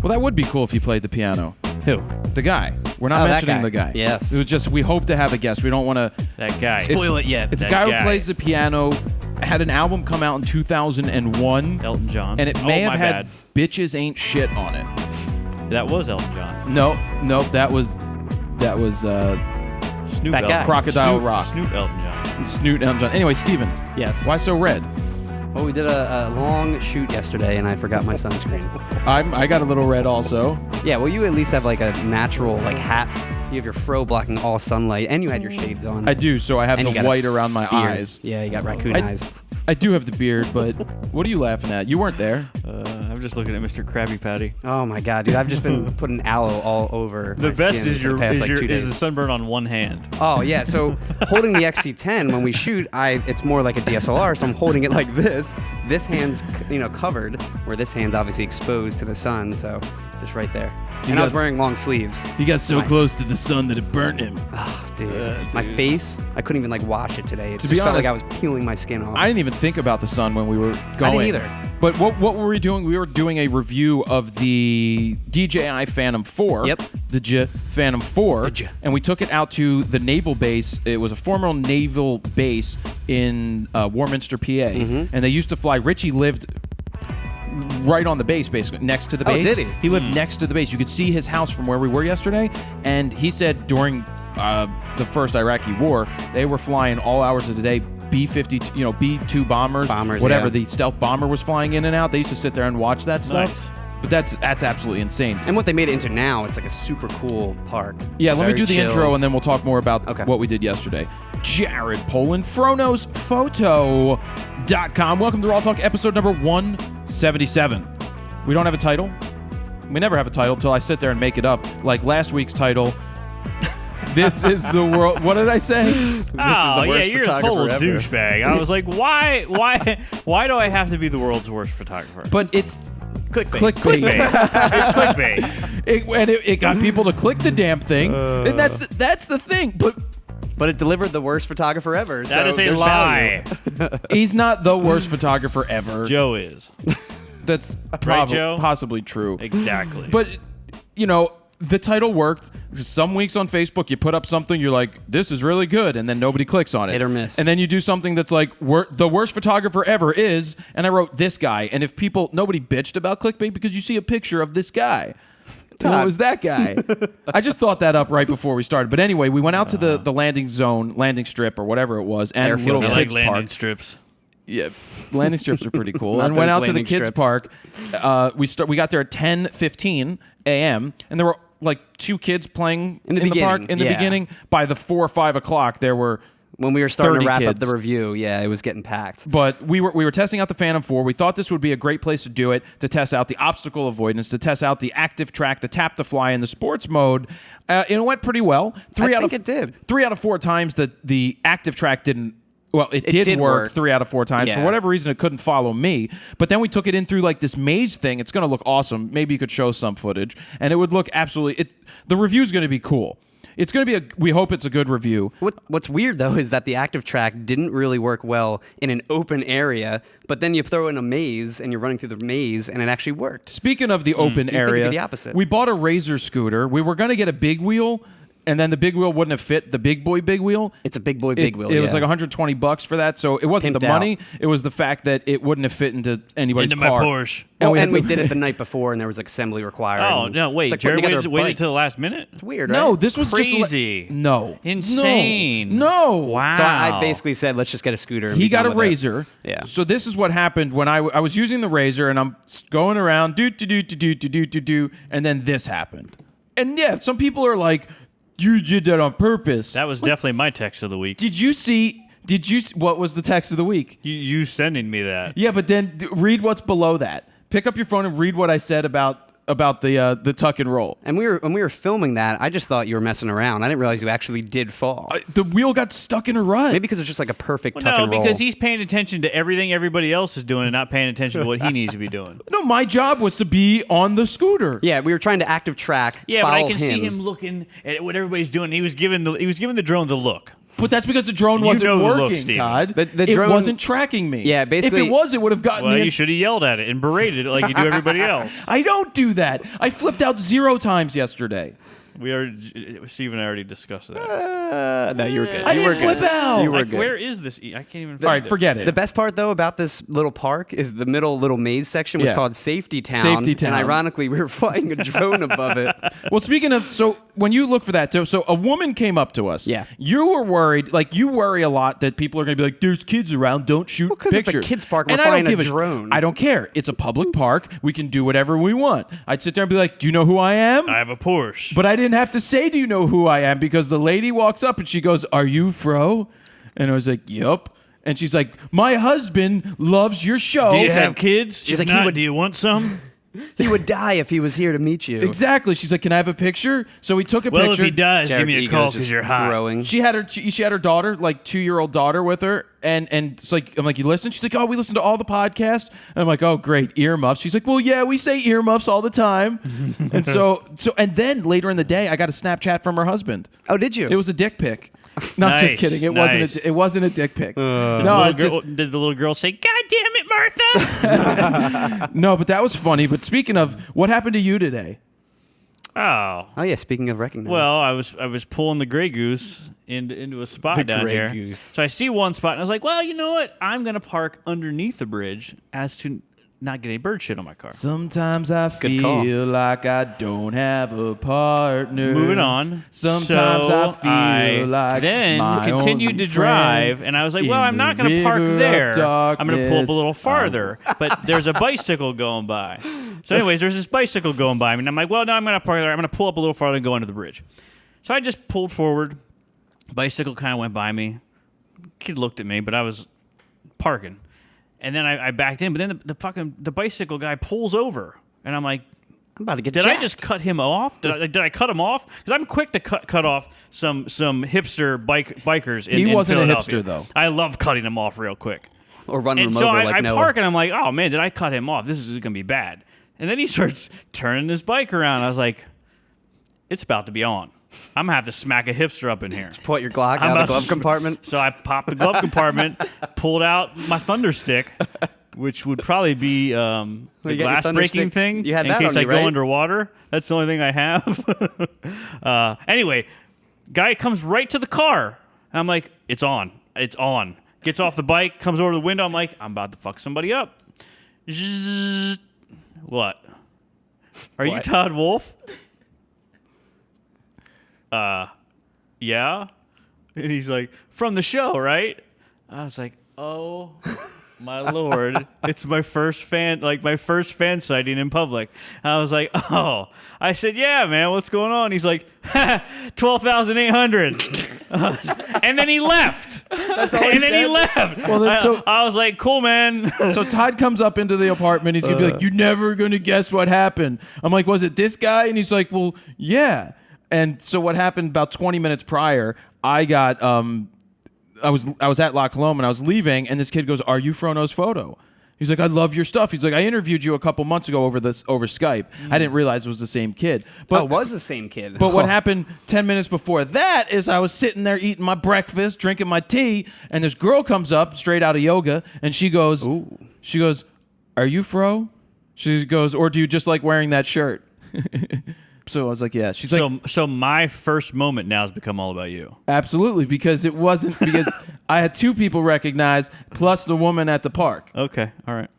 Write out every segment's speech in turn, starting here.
Well, that would be cool if he played the piano. Who? The guy. We're not mentioning the guy. Yes. It was just, we hope to have a guest. We don't want to... That guy. Spoil it yet. It's a guy who plays the piano, had an album come out in 2001. Elton John. And it may have had Bitches Ain't Shit on it. That was Elton John. No, that was Snoop that guy. Crocodile Rock. Snoop Elton John. Snoot Elton John. Anyway, Steven. Yes. Why so red? Well, we did a long shoot yesterday, and I forgot my sunscreen. I got a little red also. Yeah, well, you at least have like a natural hat. You have your fro blocking all sunlight, and you had your shades on. I do, so I have And you the got white a around my beard. eyes. Yeah, you got raccoon eyes. I do have the beard, but what are you laughing at? You weren't there. I'm just looking at Mr. Krabby Patty. Oh my god, dude! I've just been putting aloe all over. The my best skin is for the past, like, 2 days. the sunburn on one hand. Oh yeah, so holding the XT10 when we shoot, it's more like a DSLR, so I'm holding it like this. This hand's covered, where this hand's obviously exposed to the sun, so just right there. And I was wearing long sleeves. He got so close to the sun that it burnt him. Oh, dude. My face, I couldn't even like wash it today. It To just be felt honest, like I was peeling my skin off. I didn't even think about the sun when we were going. I didn't either. But what were we doing? We were doing a review of the DJI Phantom 4. Yep. The Phantom 4. The J. And we took it out to the naval base. It was a former naval base in Warminster, PA. Mm-hmm. And they used to fly. Richie lived right on the base, basically, next to the base. Oh, did he? He lived next to the base. You could see his house from where we were yesterday. And he said during the first Iraqi war, they were flying all hours of the day. B-50, B-2 bombers, whatever. Yeah. The stealth bomber was flying in and out. They used to sit there and watch that stuff. Nice. But that's absolutely insane. And what they made it into now, it's like a super cool park. Yeah, let me do the Very intro chill. and then we'll talk more about what we did yesterday. Jared Poland, FronosPhoto.com. Welcome to RAWtalk episode number 177. We don't have a title. We never have a title until I sit there and make it up. Like last week's title, This is the world. What did I say? This is the worst you're a photographer total ever. douchebag. I was like, why do I have to be the world's worst photographer? But it's Clickbait. clickbait. It's clickbait. It got people to click the damn thing, and that's the thing. But it delivered the worst photographer ever. That is a lie. He's not the worst photographer ever. Joe is. That's Right, Joe? possibly true. Exactly. But, the title worked. Some weeks on Facebook, you put up something, you're like, this is really good, and then nobody clicks on it. Hit or miss. And then you do something that's like, the worst photographer ever is, and I wrote this guy. And if nobody bitched about clickbait because you see a picture of this guy. Well, it was that guy. I just thought that up right before we started. But anyway, we went out to the landing strip, or whatever it was, and Airfield. little I like kids landing park. strips. Yeah, landing strips are pretty cool. Not And went those out to the landing kids' strips. park. We got there at 10:15 a.m. and there were like 2 kids playing in the park in the yeah. beginning. By the 4 or 5 o'clock, there were When we were starting 30 to wrap kids. up the review, it was getting packed. But we were testing out the Phantom 4. We thought this would be a great place to do it, to test out the obstacle avoidance, to test out the ActiveTrack, the tap to fly, and the sports mode. It went pretty well. It did. 3 out of 4 times that the ActiveTrack didn't. Well, it did work 3 out of 4 times. Yeah. For whatever reason, it couldn't follow me. But then we took it in through like this maze thing. It's going to look awesome. Maybe you could show some footage. And it would look absolutely... The review's going to be cool. It's going to be we hope it's a good review. What's weird, though, is that the ActiveTrack didn't really work well in an open area, but then you throw in a maze, and you're running through the maze, and it actually worked. Speaking of the open You'd think it'd area, be the opposite. we bought a Razor scooter. We were going to get a big wheel, and then the big wheel wouldn't have fit the big boy big wheel. It's a big boy big wheel, It was yeah. like $120 for that, so it wasn't Pimped the money. out. It was the fact that it wouldn't have fit into anybody's Into my car. Porsche. And had we to- did it the night before, and there was assembly required. Oh, and no, wait. it's like putting Jared together a waited bike. until the last minute? It's weird, right? No, this was Crazy. just... No. Insane. No. Wow. So I basically said, let's just get a scooter. And He be got a done with it. Razor. Yeah. So this is what happened when I was using the Razor, and I'm going around, and then this happened. And yeah, some people are like, you did that on purpose. That was definitely my text of the week. Did you see what was the text of the week? You sending me that. Yeah, but then read what's below that. Pick up your phone and read what I said about the tuck and roll. And when we were filming that, I just thought you were messing around. I didn't realize you actually did fall. The wheel got stuck in a rut. Maybe because it's just like a perfect Well, tuck no, and roll. because he's paying attention to everything everybody else is doing and not paying attention to what he needs to be doing. No, my job was to be on the scooter. Yeah, we were trying to ActiveTrack. Yeah, but I follow can see him looking at what everybody's doing. He was giving the drone the look. But that's because the drone You wasn't know the look, working, Steven. Todd. The it drone- wasn't tracking me. Yeah, basically- If it was, it would have gotten Well, me. you should have yelled at it and berated it like you do everybody else. I don't do that. I flipped out 0 times yesterday. Steve and I already discussed that. No, you were good. I You didn't were good. flip out. You were Like, good. where is this? I can't even. All right, find it. forget it. The best part, though, about this little park is the middle little maze section was Yeah. called Safety Town. Safety Town. And ironically, we were flying a drone above it. Well, speaking of, so when you look for that, so a woman came up to us. Yeah. You were worried, like you worry a lot that people are going to be like, there's kids around, don't shoot 'cause it's a pictures. kids' park, we're and I don't flying a give drone. I don't care. It's a public park. We can do whatever we want. I'd sit there and be like, do you know who I am? I have a Porsche. But I didn't have to say, do you know who I am? Because the lady walks up and she goes, are you Fro? And I was like, yep. And she's like, my husband loves your show. do you said- have kids? she's If like, he not, would- do you want some? He would die if he was here to meet you. Exactly. She's like, can I have a picture? So we took a Well, picture. if he does, give Jared's me a ego's call just because you're hot. growing. She had her daughter, like 2-year-old daughter, with her, and it's like I'm like, you listen? She's like, oh, we listen to all the podcasts. And I'm like, oh, great, earmuffs. She's like, well, yeah, we say earmuffs all the time. And and then later in the day, I got a Snapchat from her husband. Oh, did you? It was a dick pic. No, I'm just Nice, kidding. It nice. wasn't a dick pic. No, it's just, Did the little girl say, God damn it, Martha? no, but that was funny. But speaking of, what happened to you today? Oh. Oh, yeah, speaking of recognized. Well, I was pulling the gray goose into a spot The down gray here. goose. So I see one spot, and I was like, well, you know what? I'm going to park underneath the bridge as to not get any bird shit on my car. Sometimes I Good call. feel like I don't have a partner. Moving on. Sometimes So I feel like then my continued only to drive, friend and I was like, in well, I'm not the going to park river of there. I'm going to pull up a darkness. little farther. But there's a bicycle going by. So anyways, there's this bicycle going by me, and I'm like, well, no, I'm going to park there. I'm going to pull up a little farther and go under the bridge. So I just pulled forward. Bicycle kind of went by me. Kid looked at me, but I was parking. And then I backed in, but then the bicycle guy pulls over, and I'm like, I'm about to get did jacked. I just cut him off? Did I cut him off? Because I'm quick to cut off some hipster bikers. In, He in wasn't a Philadelphia. hipster, though. I love cutting them off real quick. Or running And him so over I like Noah. park, and I'm like, oh man, did I cut him off? This is going to be bad. And then he starts turning his bike around. I was like, it's about to be on. I'm gonna have to smack a hipster up in here. Put your Glock I'm out of the about glove to- compartment. So I popped the glove compartment, pulled out my thunder stick, which would probably be you the got your glass thunder breaking stick? thing You had in that case on I you, go right? underwater. That's the only thing I have. Anyway, guy comes right to the car. And I'm like, it's on. It's on. Gets off the bike, comes over to the window. I'm like, I'm about to fuck somebody up. Zzz. What? Are you What? Todd Wolf? Yeah. And he's like, from the show, right? I was like, oh my lord. It's my first fan sighting in public. I was like, oh. I said, yeah, man, what's going on? He's like, 12,800. And then he left. That's all he And then he said? left. Well, that's so- I was like, cool, man. So Todd comes up into the apartment. He's gonna be like, "You're never gonna guess what happened." I'm like, "Was it this guy?" And he's like, "Well, yeah." And so what happened about 20 minutes prior? I got I was at La Colombe and I was leaving, and this kid goes, "Are you Frono's photo?" He's like, "I love your stuff." He's like, "I interviewed you a couple months ago over Skype." I didn't realize it was the same kid. But Oh, it was the same kid. But what happened 10 minutes before that is I was sitting there eating my breakfast, drinking my tea, and this girl comes up straight out of yoga, and she goes, "Are you Fro?" She goes, "Or do you just like wearing that shirt?" So I was like, "Yeah." She's like, So my first moment now has become all about you. "Absolutely," because it wasn't because I had two people recognize plus the woman at the park. Okay, all right.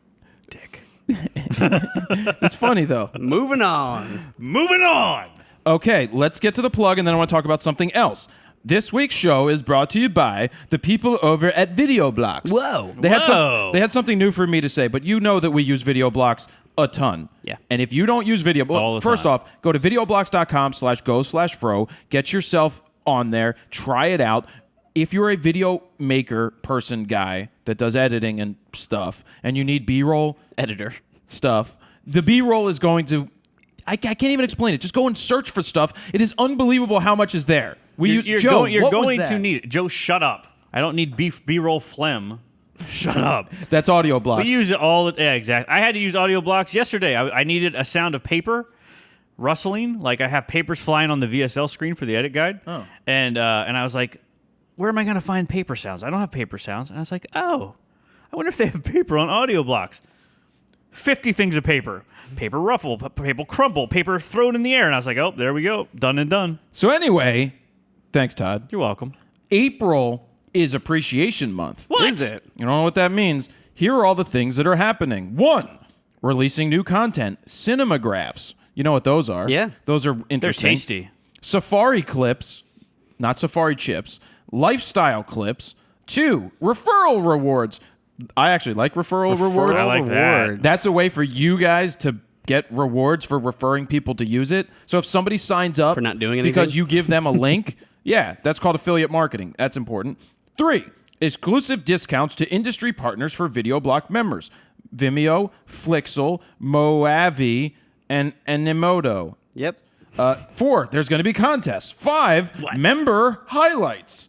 Dick. It's funny though. Moving on. Moving on. Okay, let's get to the plug, and then I want to talk about something else. This week's show is brought to you by the people over at Videoblocks. Whoa. They had Whoa. they had something new for me to say, but you know that we use Videoblocks a ton. Yeah. And if you don't use All the first time. off, go to videoblocks.com/go/fro. Get yourself on there. Try it out. If you're a video maker person guy that does editing and stuff, and you need B-roll Editor. stuff, the B-roll is going to... I can't even explain it. Just go and search for stuff. It is unbelievable how much is there. You're Joe, going what was to that? need it. Joe, shut up. I don't need B-roll phlegm. Shut up. That's audio blocks. We use it all. Yeah, exactly. I had to use audio blocks yesterday. I needed a sound of paper rustling. Like I have papers flying on the VSL screen for the edit guide. Oh. And I was like, where am I going to find paper sounds? I don't have paper sounds. And I was like, oh, I wonder if they have paper on Videoblocks. 50 things of paper. Paper ruffle, paper crumple, paper thrown in the air. And I was like, oh, there we go. Done and done. So anyway, thanks, Todd. You're welcome. April is Appreciation Month. What? Is it? You don't know what that means? Here are all the things that are happening. 1, releasing new content. Cinemagraphs. You know what those are? Yeah. Those are They're interesting. tasty. Safari clips, not Safari chips. Lifestyle clips. 2, referral rewards. I actually like referral rewards. I like that. That's a way for you guys to get rewards for referring people to use it. So if somebody signs up For not doing anything? because you give them a link, yeah, that's called affiliate marketing. That's important. 3, exclusive discounts to industry partners for Videoblocks members. Vimeo, Flixel, Moavi, and Emoto. Yep. 4, there's going to be contests. 5, member highlights.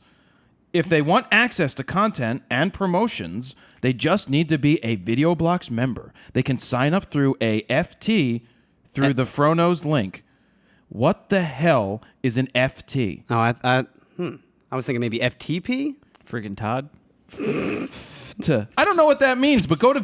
If they want access to content and promotions, they just need to be a Videoblocks member. They can sign up through a FT through the Fronos link. What the hell is an FT? Oh, I was thinking maybe FTP. Freaking Todd. I don't know what that means, but go to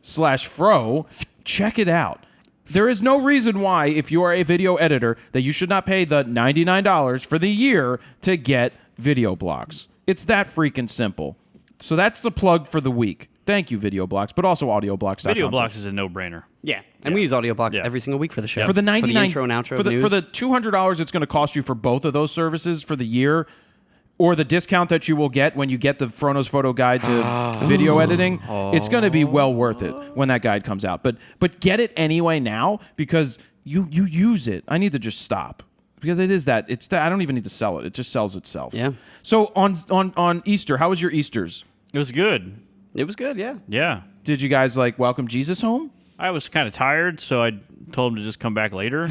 videoblocks.com/go/fro. Check it out. There is no reason why, if you are a video editor, that you should not pay the $99 for the year to get Videoblocks. It's that freaking simple. So that's the plug for the week. Thank you, Videoblocks, but also audioblocks.com. Videoblocks is a no-brainer. Yeah, and we use Audioblocks every single week for the show. For the 99 for the intro and outro for the, news. for the $200 it's going to cost you for both of those services for the year, or the discount that you will get when you get the Fronos Photo Guide to video editing, it's going to be well worth it when that guide comes out. But get it anyway now because you use it. I need to just stop because it is that. It's that I don't even need to sell it. It just sells itself. Yeah. So on Easter, how was your Easters? It was good. It was good, yeah. Yeah. Did you guys welcome Jesus home? I was kind of tired, so I told him to just come back later.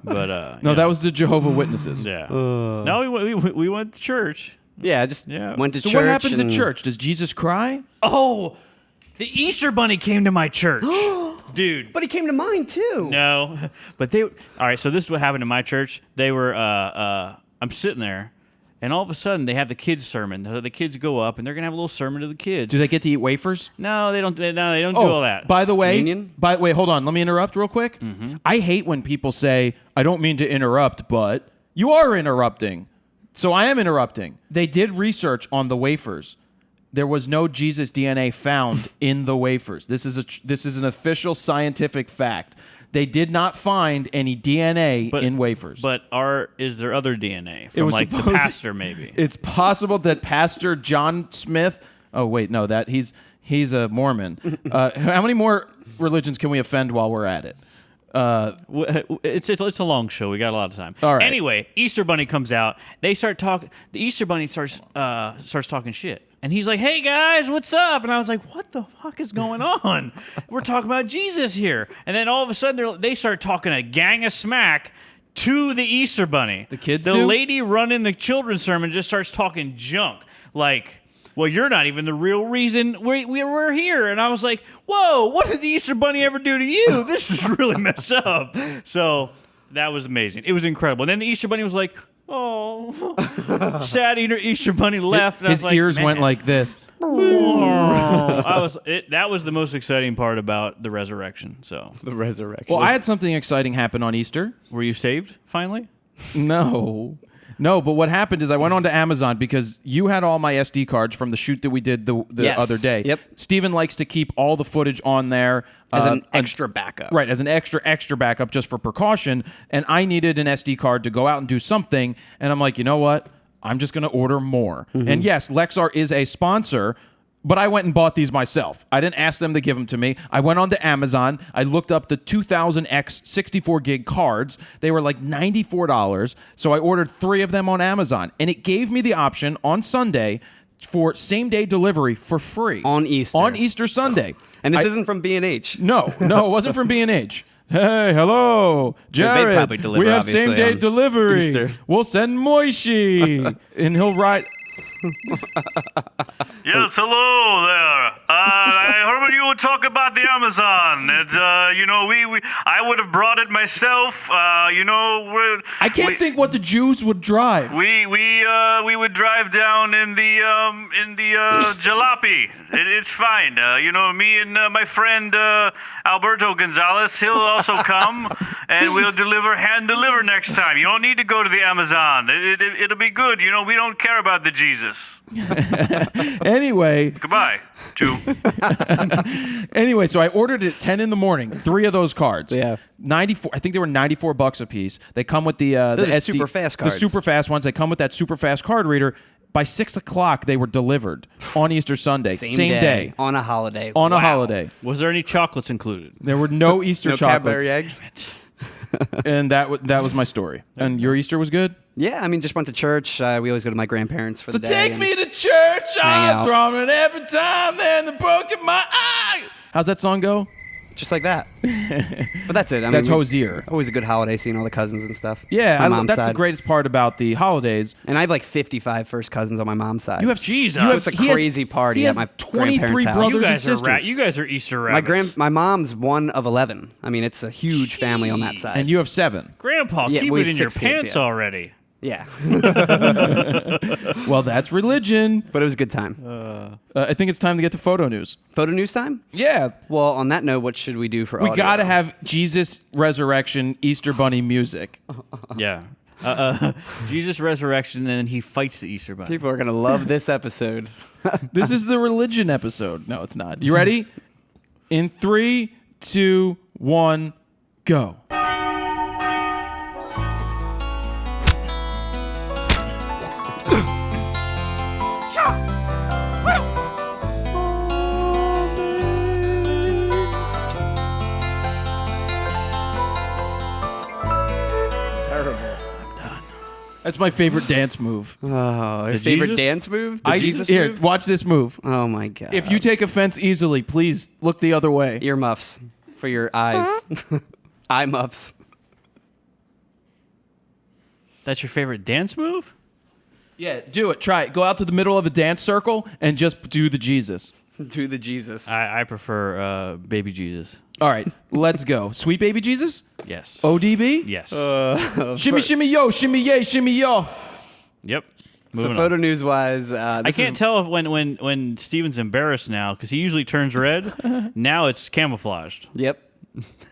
But No, that was the Jehovah Witnesses. yeah. No, we went to church. Yeah, just Yeah. went to So church. what happens and at church? Does Jesus cry? Oh, the Easter Bunny came to my church, dude. But he came to mine too. No, but all right. So this is what happened in my church. They were. I'm sitting there, and all of a sudden they have the kids' sermon. The kids go up, and they're gonna have a little sermon to the kids. Do they get to eat wafers? No, they don't. No, they don't do all that. By the way, Communion? wait, hold on. Let me interrupt real quick. I hate when people say, I don't mean to interrupt, but you are interrupting. So I am interrupting. They did research on the wafers. There was no Jesus DNA found in the wafers. This is an official scientific fact. They did not find any DNA in wafers. But is there other DNA from was like the supposed- pastor maybe? It's possible that Pastor John Smith. Oh wait, no, that he's a Mormon. How many more religions can we offend while we're at it? It's a long show. We got a lot of time. All right. Anyway, Easter Bunny comes out. They start talking. The Easter Bunny starts talking shit. And he's like, "Hey guys, what's up?" And I was like, "What the fuck is going on? We're talking about Jesus here." And then all of a sudden, they start talking a gang of smack to the Easter Bunny. The kids The do? lady running the children's sermon just starts talking junk. Like, well, you're not even the real reason we're here. And I was like, whoa, what did the Easter Bunny ever do to you? This is really messed up. So that was amazing. It was incredible. And then the Easter Bunny was like, oh, sad Easter Bunny left. And I His was like, ears man. went like this. That was the most exciting part about the resurrection. So, The resurrection. Well, I had something exciting happen on Easter. were you saved finally? No, but what happened is I went on to Amazon because you had all my SD cards from the shoot that we did the Yes. other day. Yep. Steven likes to keep all the footage on there. as an extra backup. Right, as an extra backup just for precaution. And I needed an SD card to go out and do something. And I'm like, you know what? I'm just going to order more. And yes, Lexar is a sponsor, but I went and bought these myself. I didn't ask them to give them to me. I went on to Amazon. I looked up the 2000X 64 gig cards. They were like $94. So I ordered 3 of them on Amazon. And it gave me the option on Sunday for same-day delivery for free. On Easter. On Easter Sunday. And this isn't from B&H. No, it wasn't from B&H. Hey, hello, Jared. They probably deliver, we have obviously, same-day on delivery. Easter. We'll send Moishi, and he'll ride. Yes, hello there. I heard you would talk about the Amazon. And, I would have brought it myself. I can't think what the Jews would drive. We would drive down in the jalopy. It's fine. Me and my friend Alberto Gonzalez, he'll also come, and we'll hand deliver next time. You don't need to go to the Amazon. It'll be good. We don't care about the Jesus. Anyway. Goodbye, Jew. Anyway, so I ordered it at 10 in the morning. 3 of those cards. Yeah. 94. I think they were $94 a piece. They come with the SD, super fast cards. The super fast ones. They come with that super fast card reader. By 6 o'clock, they were delivered on Easter Sunday. Same day. On a holiday. On a holiday. Was there any chocolates included? There were no Easter No chocolates. Cadbury eggs. And that was my story. And your Easter was good? Yeah, I mean, just went to church. We always go to my grandparents for So the day. take me to church. hang I'm out. drumming every time and the broke in my eye. How's that song go? Just like that. But that's it. I That's mean, Hosier. Always a good holiday seeing all the cousins and stuff. Yeah, my mom's that's side. the greatest part about the holidays. And I have like 55 first cousins on my mom's side. You have Jesus. You have, It's a he has- crazy party he at has my 23 grandparents' house. brothers You and guys are sisters. you guys are Easter rabbits. my mom's one of 11. I mean, it's a huge family on that side. And you have 7. Grandpa, Yeah, keep we it have in your 6 kids, pants yeah. already. Yeah. Well, that's religion. But it was a good time. I think it's time to get to photo news. Photo news time? Yeah. Well, on that note, what should we do for We audio? got to have Jesus Resurrection Easter Bunny music. Yeah. Jesus resurrection, and then he fights the Easter bunny. People are going to love this episode. This is the religion episode. No, it's not. You ready? In 3, 2, 1, go. That's my favorite dance move. Oh, your The favorite Jesus? dance move? The Jesus Here, move? watch this move. Oh, my God. If you take offense easily, please look the other way. Earmuffs for your eyes. Eye muffs. That's your favorite dance move? Yeah, do it. Try it. Go out to the middle of a dance circle and just do the Jesus. Do the Jesus. I prefer baby Jesus. All right, let's go. Sweet baby Jesus? Yes. ODB? Yes. Shimmy, shimmy, yo, shimmy, yay, shimmy, yo. Yep. So Moving on. photo news wise, I can't tell if when Steven's embarrassed now because he usually turns red. Now it's camouflaged. Yep.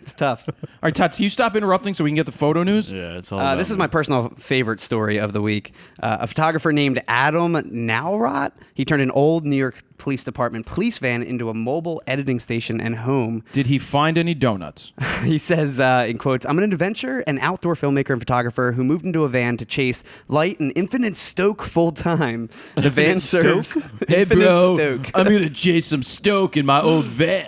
It's tough. All right, Todd, can you stop interrupting so we can get the photo news? Yeah, it's all. About This is me. my personal favorite story of the week. A photographer named Adam Nowrot, he turned an old New York Police Department police van into a mobile editing station and home. Did he find any donuts? He says, in quotes, "I'm an adventure and outdoor filmmaker and photographer who moved into a van to chase light and infinite stoke full time. The van serves Hey, infinite bro, stoke. I'm going to chase some stoke in my old van.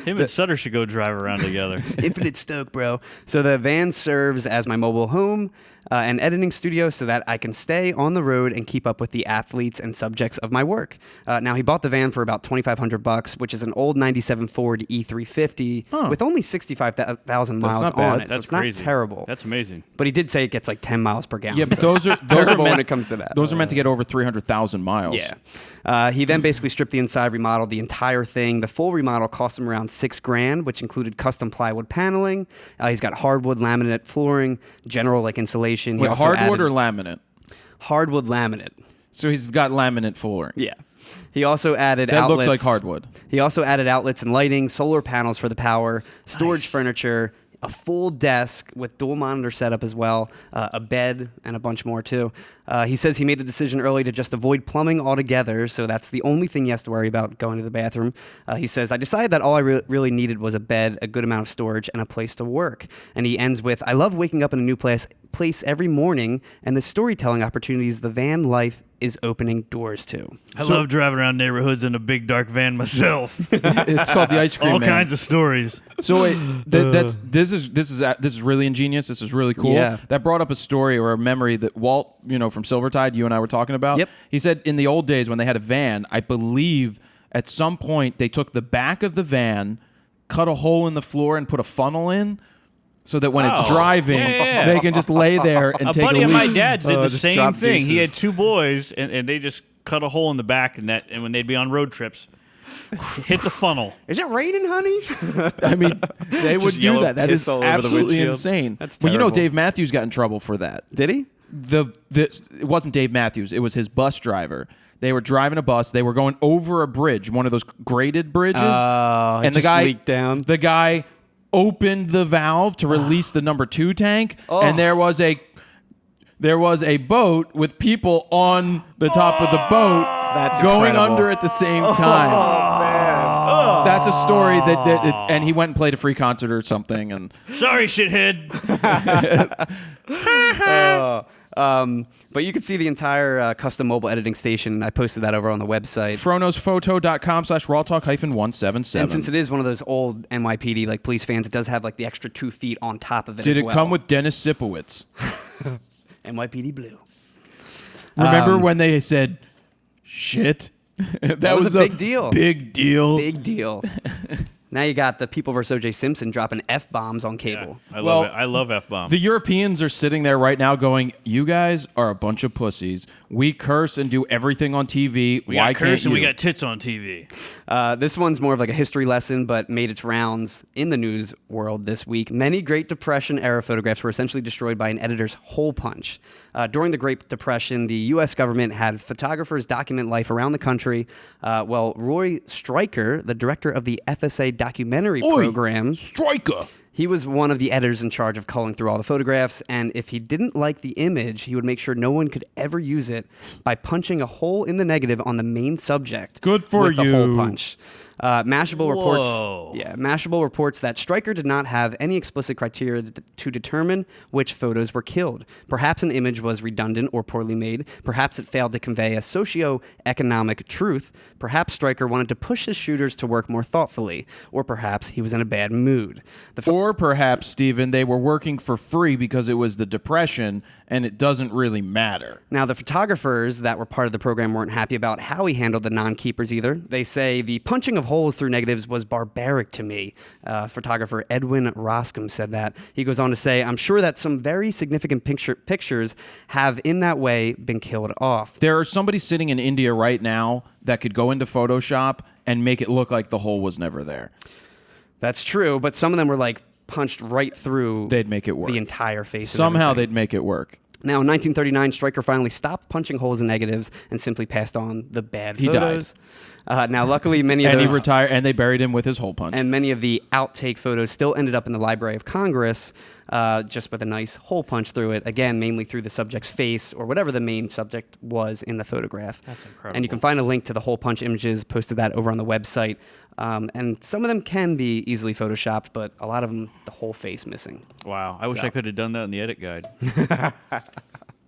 Him and Sutter should go drive around together. Infinite stoke, bro." So the van serves as my mobile home and editing studio so that I can stay on the road and keep up with the athletes and subjects of my work. Now, he bought the van for about $2,500, which is an old 97 Ford E350 with only 65,000 miles not bad. on it. That's so it's crazy. not terrible. That's amazing. But he did say it gets like 10 miles per gallon. Yeah, but so those are terrible meant, when it comes to that. Those are meant to get over 300,000 miles. Yeah. He then basically stripped the inside, remodeled the entire thing. The full remodel cost him around $6,000, which included custom plywood paneling. He's got hardwood laminate flooring, general like insulation. He Wait, also hardwood added or laminate? hardwood laminate. So he's got laminate flooring. Yeah. He also added That outlets. looks like hardwood. He also added outlets and lighting, solar panels for the power, storage furniture, a full desk with dual monitor setup as well, a bed, and a bunch more too. He says he made the decision early to just avoid plumbing altogether, so that's the only thing he has to worry about going to the bathroom. He says, "I decided that all I really needed was a bed, a good amount of storage, and a place to work." And he ends with, "I love waking up in a new place every morning, and the storytelling opportunities the van life is opening doors to." I love driving around neighborhoods in a big dark van myself. It's called the ice cream All man. kinds of stories. So wait, this is really ingenious. This is really cool. Yeah. That brought up a story or a memory that Walt, from Silvertide, you and I were talking about. Yep. He said in the old days when they had a van, I believe at some point they took the back of the van, cut a hole in the floor, and put a funnel in. So that when it's Oh. driving, Yeah. they can just lay there and A take buddy a of leak. my dad's did the just same drop thing. He had deuces. 2 boys, and they just cut a hole in the back, and when they'd be on road trips, hit the funnel. Is it raining, honey? I mean, they would do yellow that. That piss is all over the absolutely windshield. insane. That's Well, you know, terrible. Dave Matthews got in trouble for that. Did he? It wasn't Dave Matthews. It was his bus driver. They were driving a bus. They were going over a bridge, one of those graded bridges. And the just guy leaked down. The guy opened the valve to release the number 2 tank, and there was a boat with people on the top of the boat That's going incredible. under at the same time. Oh, man. That's a story and he went and played a free concert or something. And Sorry, shithead. But you can see the entire custom mobile editing station. I posted that over on the website. fronosphoto.com/rawtalk-177. And since it is one of those old NYPD like police fans, it does have like the extra 2 feet on top of it. Did as it well. come with Dennis Sipowicz? NYPD Blue? Remember when they said shit? that was a big deal. Big deal. Big deal. Now you got the People vs. O.J. Simpson dropping F-bombs on cable. I Well, love it. I love F-bomb. The Europeans are sitting there right now going, you guys are a bunch of pussies. We curse and do everything on TV. We Why got curse can't and you? we got tits on TV. This one's more of like a history lesson, but made its rounds in the news world this week. Many Great Depression-era photographs were essentially destroyed by an editor's hole punch. During the Great Depression, the U.S. government had photographers document life around the country. Roy Stryker, the director of the FSA documentary program, Striker. he was one of the editors in charge of culling through all the photographs, and if he didn't like the image, he would make sure no one could ever use it by punching a hole in the negative on the main subject. Good for with the you. hole punch. Mashable Whoa. Mashable reports that Stryker did not have any explicit criteria to determine which photos were killed. Perhaps an image was redundant or poorly made. Perhaps it failed to convey a socio-economic truth. Perhaps Stryker wanted to push his shooters to work more thoughtfully. Or perhaps he was in a bad mood. Or perhaps, Stephen, they were working for free because it was the Depression and it doesn't really matter. Now, the photographers that were part of the program weren't happy about how he handled the non-keepers either. They say, the punching of holes through negatives was barbaric to me. Photographer Edwin Roscom said that. He goes on to say, I'm sure that some very significant pictures have in that way been killed off. There is somebody sitting in India right now that could go into Photoshop and make it look like the hole was never there. That's true, but some of them were like punched right through They'd make it work. the entire face. Somehow of everything. they'd make it work. Now, in 1939, Stryker finally stopped punching holes in negatives and simply passed on the bad He photos. Now, luckily, many of And those he retired, and they buried him with his hole punch. and many of the outtake photos still ended up in the Library of Congress, just with a nice hole punch through it. Again, mainly through the subject's face or whatever the main subject was in the photograph. That's incredible. And you can find a link to the hole punch images. Posted that over on the website. And some of them can be easily photoshopped, but a lot of them, the whole face missing. Wow. I wish So. I could have done that in the edit guide.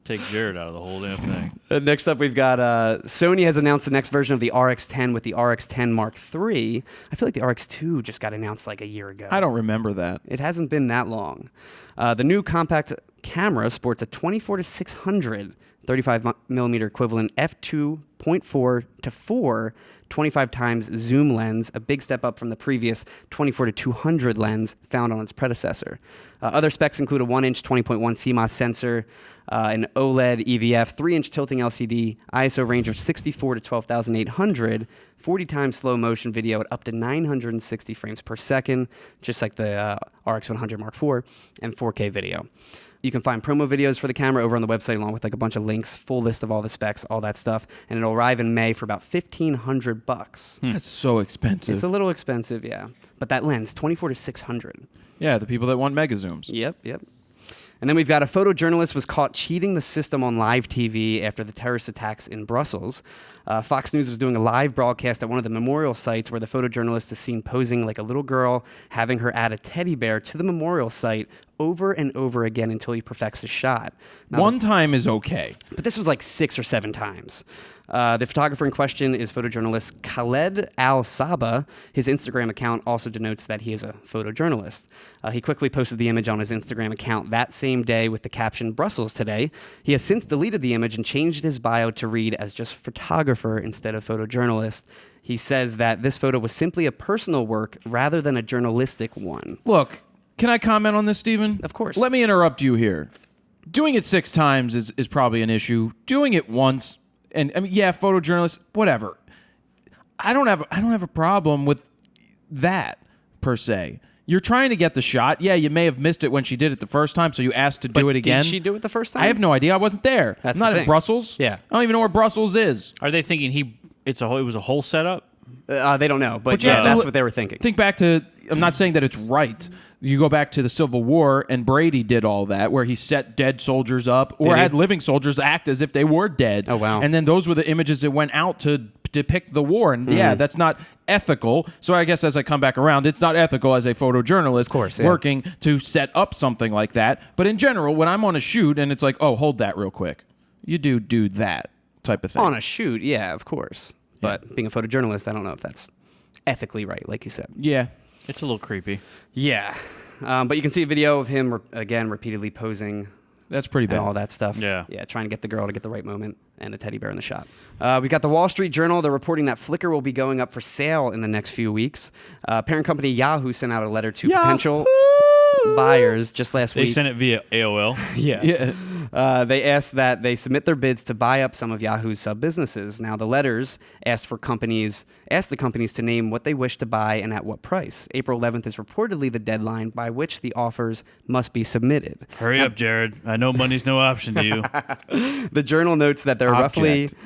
Take Jared out of the whole damn thing. Next up, we've got Sony has announced the next version of the RX10 with the RX10 Mark III. I feel like the RX2 just got announced like a year ago. I don't remember that. It hasn't been that long. The new compact camera sports a 24-600 35mm equivalent f2.4 to 4 25 times zoom lens, a big step up from the previous 24-200 lens found on its predecessor. Other specs include a 1-inch 20.1 CMOS sensor, an OLED EVF, 3-inch tilting LCD, ISO range of 64 to 12,800, 40 times slow motion video at up to 960 frames per second, just like the RX100 Mark IV, and 4K video. You can find promo videos for the camera over on the website along with like a bunch of links, full list of all the specs, all that stuff, and it'll arrive in May for about $1,500. That's so expensive. It's a little expensive, yeah. But that lens, 24-600. Yeah, the people that want mega zooms. Yep. And then we've got a photojournalist was caught cheating the system on live TV after the terrorist attacks in Brussels. Fox News was doing a live broadcast at one of the memorial sites where the photojournalist is seen posing like a little girl, having her add a teddy bear to the memorial site over and over again until he perfects his shot. Now, One time is okay. but this was like 6 or 7 times. The photographer in question is photojournalist Khaled Al-Saba. His Instagram account also denotes that he is a photojournalist. He quickly posted the image on his Instagram account that same day with the caption, Brussels today. He has since deleted the image and changed his bio to read as just photographer instead of photojournalist. He says that this photo was simply a personal work rather than a journalistic one. Look, can I comment on this, Stephen? Of course. Let me interrupt you here. Doing it 6 times is probably an issue. Doing it once and I mean, yeah, photojournalists, whatever. I don't have a problem with that per se. You're trying to get the shot. Yeah, you may have missed it when she did it the first time, so you asked to do it again. Did she do it the first time? I have no idea. I wasn't there. That's I'm not the in thing. Brussels. Yeah. I don't even know where Brussels is. Are they thinking it was a whole setup? They don't know, but you have yeah, to that's look- what they were thinking. Think back to, I'm not saying that it's right. You go back to the Civil War, and Brady did all that, where he set dead soldiers up, or Did he? had living soldiers act as if they were dead. Oh, wow. And then those were the images that went out to depict the war. And yeah, that's not ethical. So I guess as I come back around, it's not ethical as a photojournalist course, yeah. working to set up something like that. But in general, when I'm on a shoot and it's like, oh, hold that real quick, you do that type of thing. On a shoot, yeah, of course. But being a photojournalist, I don't know if that's ethically right, like you said. Yeah. It's a little creepy. Yeah. But you can see a video of him, again, repeatedly posing That's pretty and bad. all that stuff. Yeah. Yeah, trying to get the girl to get the right moment and a teddy bear in the shot. We got the Wall Street Journal. They're reporting that Flickr will be going up for sale in the next few weeks. Parent company Yahoo sent out a letter to potential buyers just last They week. sent it via AOL. Yeah. They asked that they submit their bids to buy up some of Yahoo's sub-businesses. Now, the letters asked the companies to name what they wish to buy and at what price. April 11th is reportedly the deadline by which the offers must be submitted. Hurry up, Jared. I know money's no option to you. The Journal notes that there are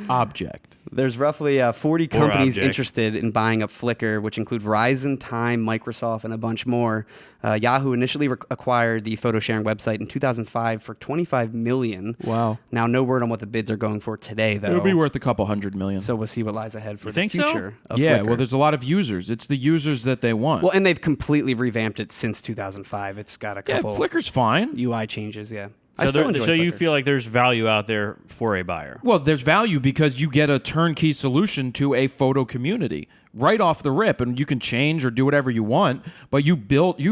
Object. there's roughly 40 companies object. interested in buying up Flickr, which include Verizon, Time, Microsoft, and a bunch more. Yahoo initially acquired the photo sharing website in 2005 for $25 million. Wow. Now, no word on what the bids are going for today, though. It'll be worth a couple $100 million. So we'll see what lies ahead for You the think so? future of yeah, Flickr. well, there's a lot of users. It's the users that they want. Well, and they've completely revamped it since 2005. It's got a yeah, couple Flickr's fine. UI changes, yeah. I So, still enjoy so you Flickr. feel like there's value out there for a buyer. Well, there's value because you get a turnkey solution to a photo community right off the rip, and you can change or do whatever you want. But you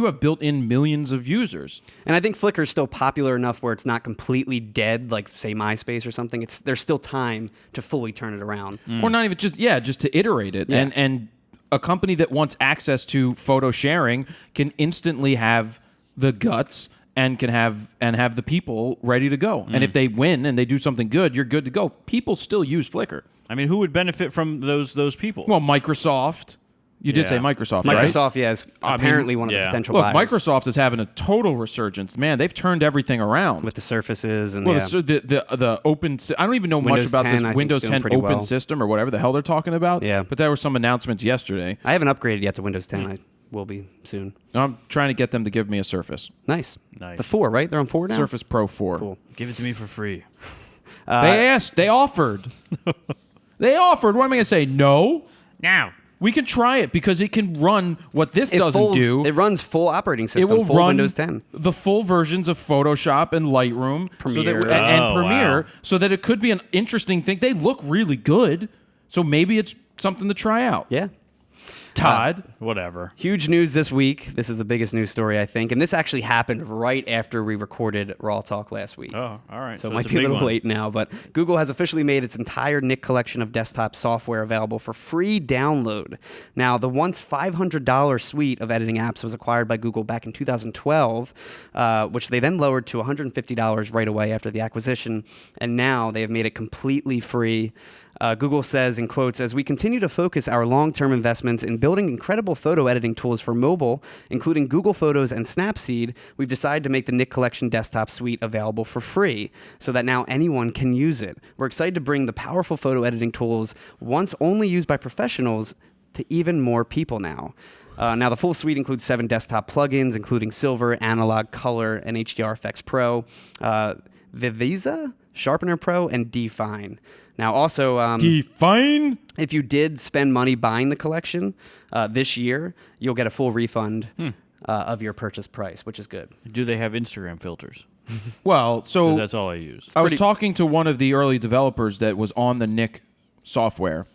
have built in millions of users. And I think Flickr is still popular enough where it's not completely dead, like say MySpace or something. There's still time to fully turn it around. Or not even just to iterate it. Yeah. And a company that wants access to photo sharing can instantly have the guts and can have the people ready to go. And if they win and they do something good, you're good to go. People still use Flickr. I mean, who would benefit from those people? Well, Microsoft. You did Yeah. say Microsoft, right? Microsoft, yeah, is apparently one of the yeah. potential Look, buyers. Microsoft is having a total resurgence. Man, they've turned everything around. with the Surfaces and Well, yeah. the open. I don't even know Windows much about 10, I this think, Windows is doing 10 pretty open well. system or whatever the hell they're talking about. Yeah. But there were some announcements yesterday. I haven't upgraded yet to Windows 10. I will be soon. I'm trying to get them to give me a Surface. Nice. Nice. The 4, right? They're on 4 now? Surface Pro 4. Cool. Give it to me for free. They asked. They offered. They offered. What am I going to say? No. Now. We can try it because it can run what this doesn't do. It runs full operating It system, will full run Windows 10. the full versions of Photoshop and Lightroom Premiere. and Oh, Premiere, wow. so that it could be an interesting thing. They look really good, so maybe it's something to try out. Yeah. Todd, Whatever. Huge news this week. This is the biggest news story, I think. And this actually happened right after we recorded RAWtalk last week. Oh, all right. So it it's might be a big little one. late now, but Google has officially made its entire Nik collection of desktop software available for free download. Now, the once $500 suite of editing apps was acquired by Google back in 2012, which they then lowered to $150 right away after the acquisition, and now they have made it completely free. Google says, in quotes, as we continue to focus our long-term investments in building incredible photo editing tools for mobile, including Google Photos and Snapseed, we've decided to make the Nik Collection desktop suite available for free so that now anyone can use it. We're excited to bring the powerful photo editing tools once only used by professionals to even more people now. Now, the full suite includes 7 desktop plugins, including Silver, Analog, Color, and HDR Effects Pro, Vivisa, Sharpener Pro, and D-Fine. Now, also, Define. if you did spend money buying the collection this year, you'll get a full refund of your purchase price, which is good. Do they have Instagram filters? Well, 'Cause so that's all I use. I was talking to one of the early developers that was on the Nik software,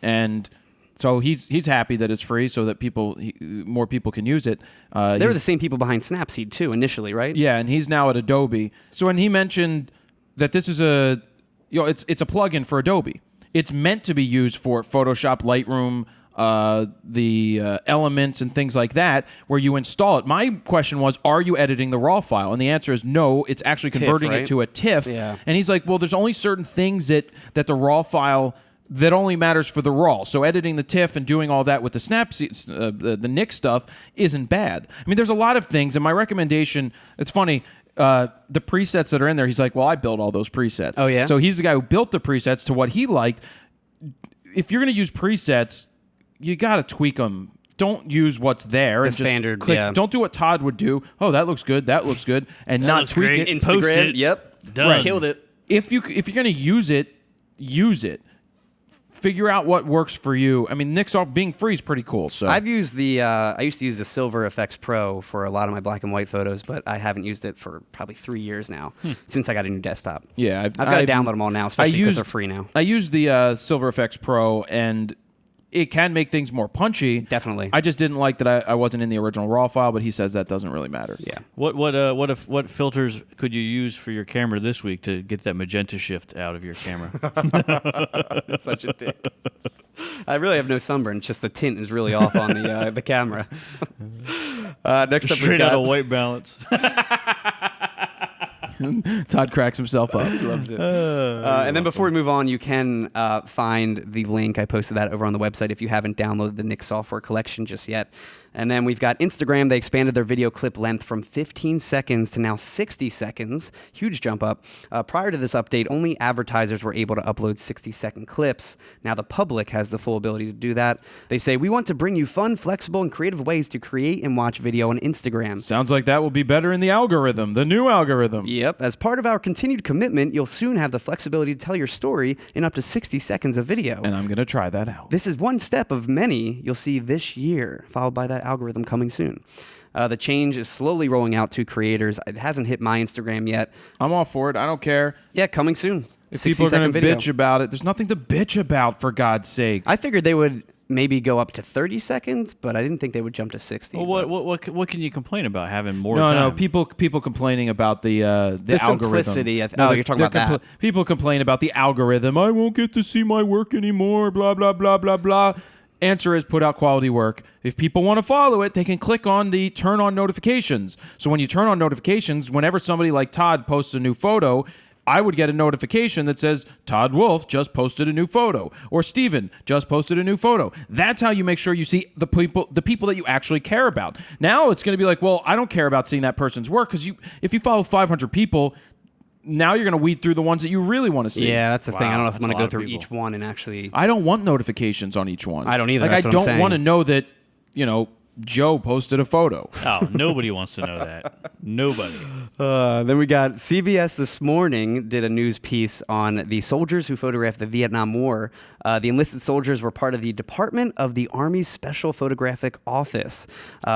and so he's happy that it's free, so that more people can use it. They were the same people behind Snapseed too, initially, right? Yeah, and he's now at Adobe. So when he mentioned that this is it's a plugin for Adobe. It's meant to be used for Photoshop, Lightroom, the elements and things like that, where you install it. My question was, are you editing the RAW file? And the answer is no. It's actually converting right? it to a TIFF. Yeah. And he's like, well, there's only certain things that the RAW file that only matters for the RAW. So editing the TIFF and doing all that with the the NIC stuff isn't bad. I mean, there's a lot of things. And my recommendation, it's funny. The presets that are in there, he's like, well, I built all those presets. Oh, yeah? So he's the guy who built the presets to what he liked. If you're going to use presets, you got to tweak them. Don't use what's there. The and just standard, click. yeah. Don't do what Todd would do. Oh, that looks good. That looks good. And That not looks tweak great. it. Post Instagram, it. yep. Done. Killed it. If you're going to use it, use it. Figure out what works for you. I mean, Nick's off being free is pretty cool. So I've used the I used to use the Silver FX Pro for a lot of my black and white photos, but I haven't used it for probably 3 years now since I got a new desktop. yeah, I've got to download them all now, especially because they're free now. I use the Silver FX Pro, and it can make things more punchy. Definitely. I just didn't like that I wasn't in the original RAW file, but he says that doesn't really matter. Yeah. What filters could you use for your camera this week to get that magenta shift out of your camera? That's such a dick. I really have no sunburn. It's just the tint is really off on the camera. Next up, Straight out of white balance. Todd cracks himself up. He loves it. And then before we move on, you can find the link. I posted that over on the website if you haven't downloaded the Nick software collection just yet. And then we've got Instagram. They expanded their video clip length from 15 seconds to now 60 seconds. Huge jump up. Prior to this update, only advertisers were able to upload 60-second clips. Now the public has the full ability to do that. They say, we want to bring you fun, flexible, and creative ways to create and watch video on Instagram. Sounds like that will be better in the algorithm, the new algorithm. Yep. As part of our continued commitment, you'll soon have the flexibility to tell your story in up to 60 seconds of video. And I'm going to try that out. This is one step of many you'll see this year, followed by that algorithm coming soon. The change is slowly rolling out to creators. It hasn't hit my Instagram yet. I'm all for it. I don't care. Yeah, coming soon. If people are going to bitch about it, there's nothing to bitch about, for God's sake. I figured they would maybe go up to 30 seconds, but I didn't think they would jump to 60. Well, what can you complain about having more time? No, people complaining about the algorithm. Simplicity. You're talking about that. People complain about the algorithm. I won't get to see my work anymore, blah, blah, blah, blah, blah. Answer is put out quality work. If people want to follow it, they can click on the turn on notifications. So when you turn on notifications, whenever somebody like Todd posts a new photo, I would get a notification that says, Todd Wolf just posted a new photo, or Steven just posted a new photo. That's how you make sure you see the people that you actually care about. Now it's going to be like, well, I don't care about seeing that person's work, because if you follow 500 people, now you're going to weed through the ones that you really want to see. Yeah, that's the thing. I don't know if I'm that's going to a go lot through of people. each one and actually... I don't want notifications on each one. I don't either. Like, That's I what I'm don't saying. want to know that, Joe posted a photo. Oh, nobody wants to know that. Nobody. Then we got CBS this morning did a news piece on the soldiers who photographed the Vietnam War. The enlisted soldiers were part of the Department of the Army's Special Photographic Office,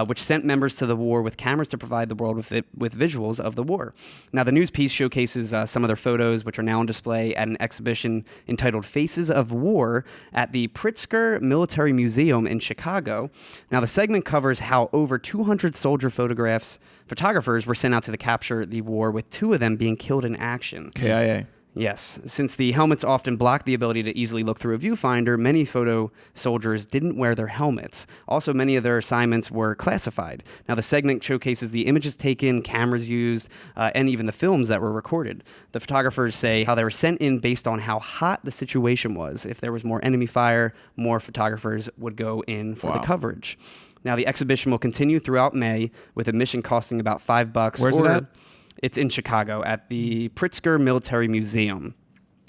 which sent members to the war with cameras to provide the world with visuals of the war. Now, the news piece showcases some of their photos, which are now on display at an exhibition entitled Faces of War at the Pritzker Military Museum in Chicago. Now, the segment covers how over 200 soldier photographers were sent out to capture the war, with 2 of them being killed in action. KIA. Yes. Since the helmets often block the ability to easily look through a viewfinder, many photo soldiers didn't wear their helmets. Also, many of their assignments were classified. Now, the segment showcases the images taken, cameras used, and even the films that were recorded. The photographers say how they were sent in based on how hot the situation was. If there was more enemy fire, more photographers would go in for the coverage. Now, the exhibition will continue throughout May, with admission costing about $5. Where's it at? It's in Chicago at the Pritzker Military Museum.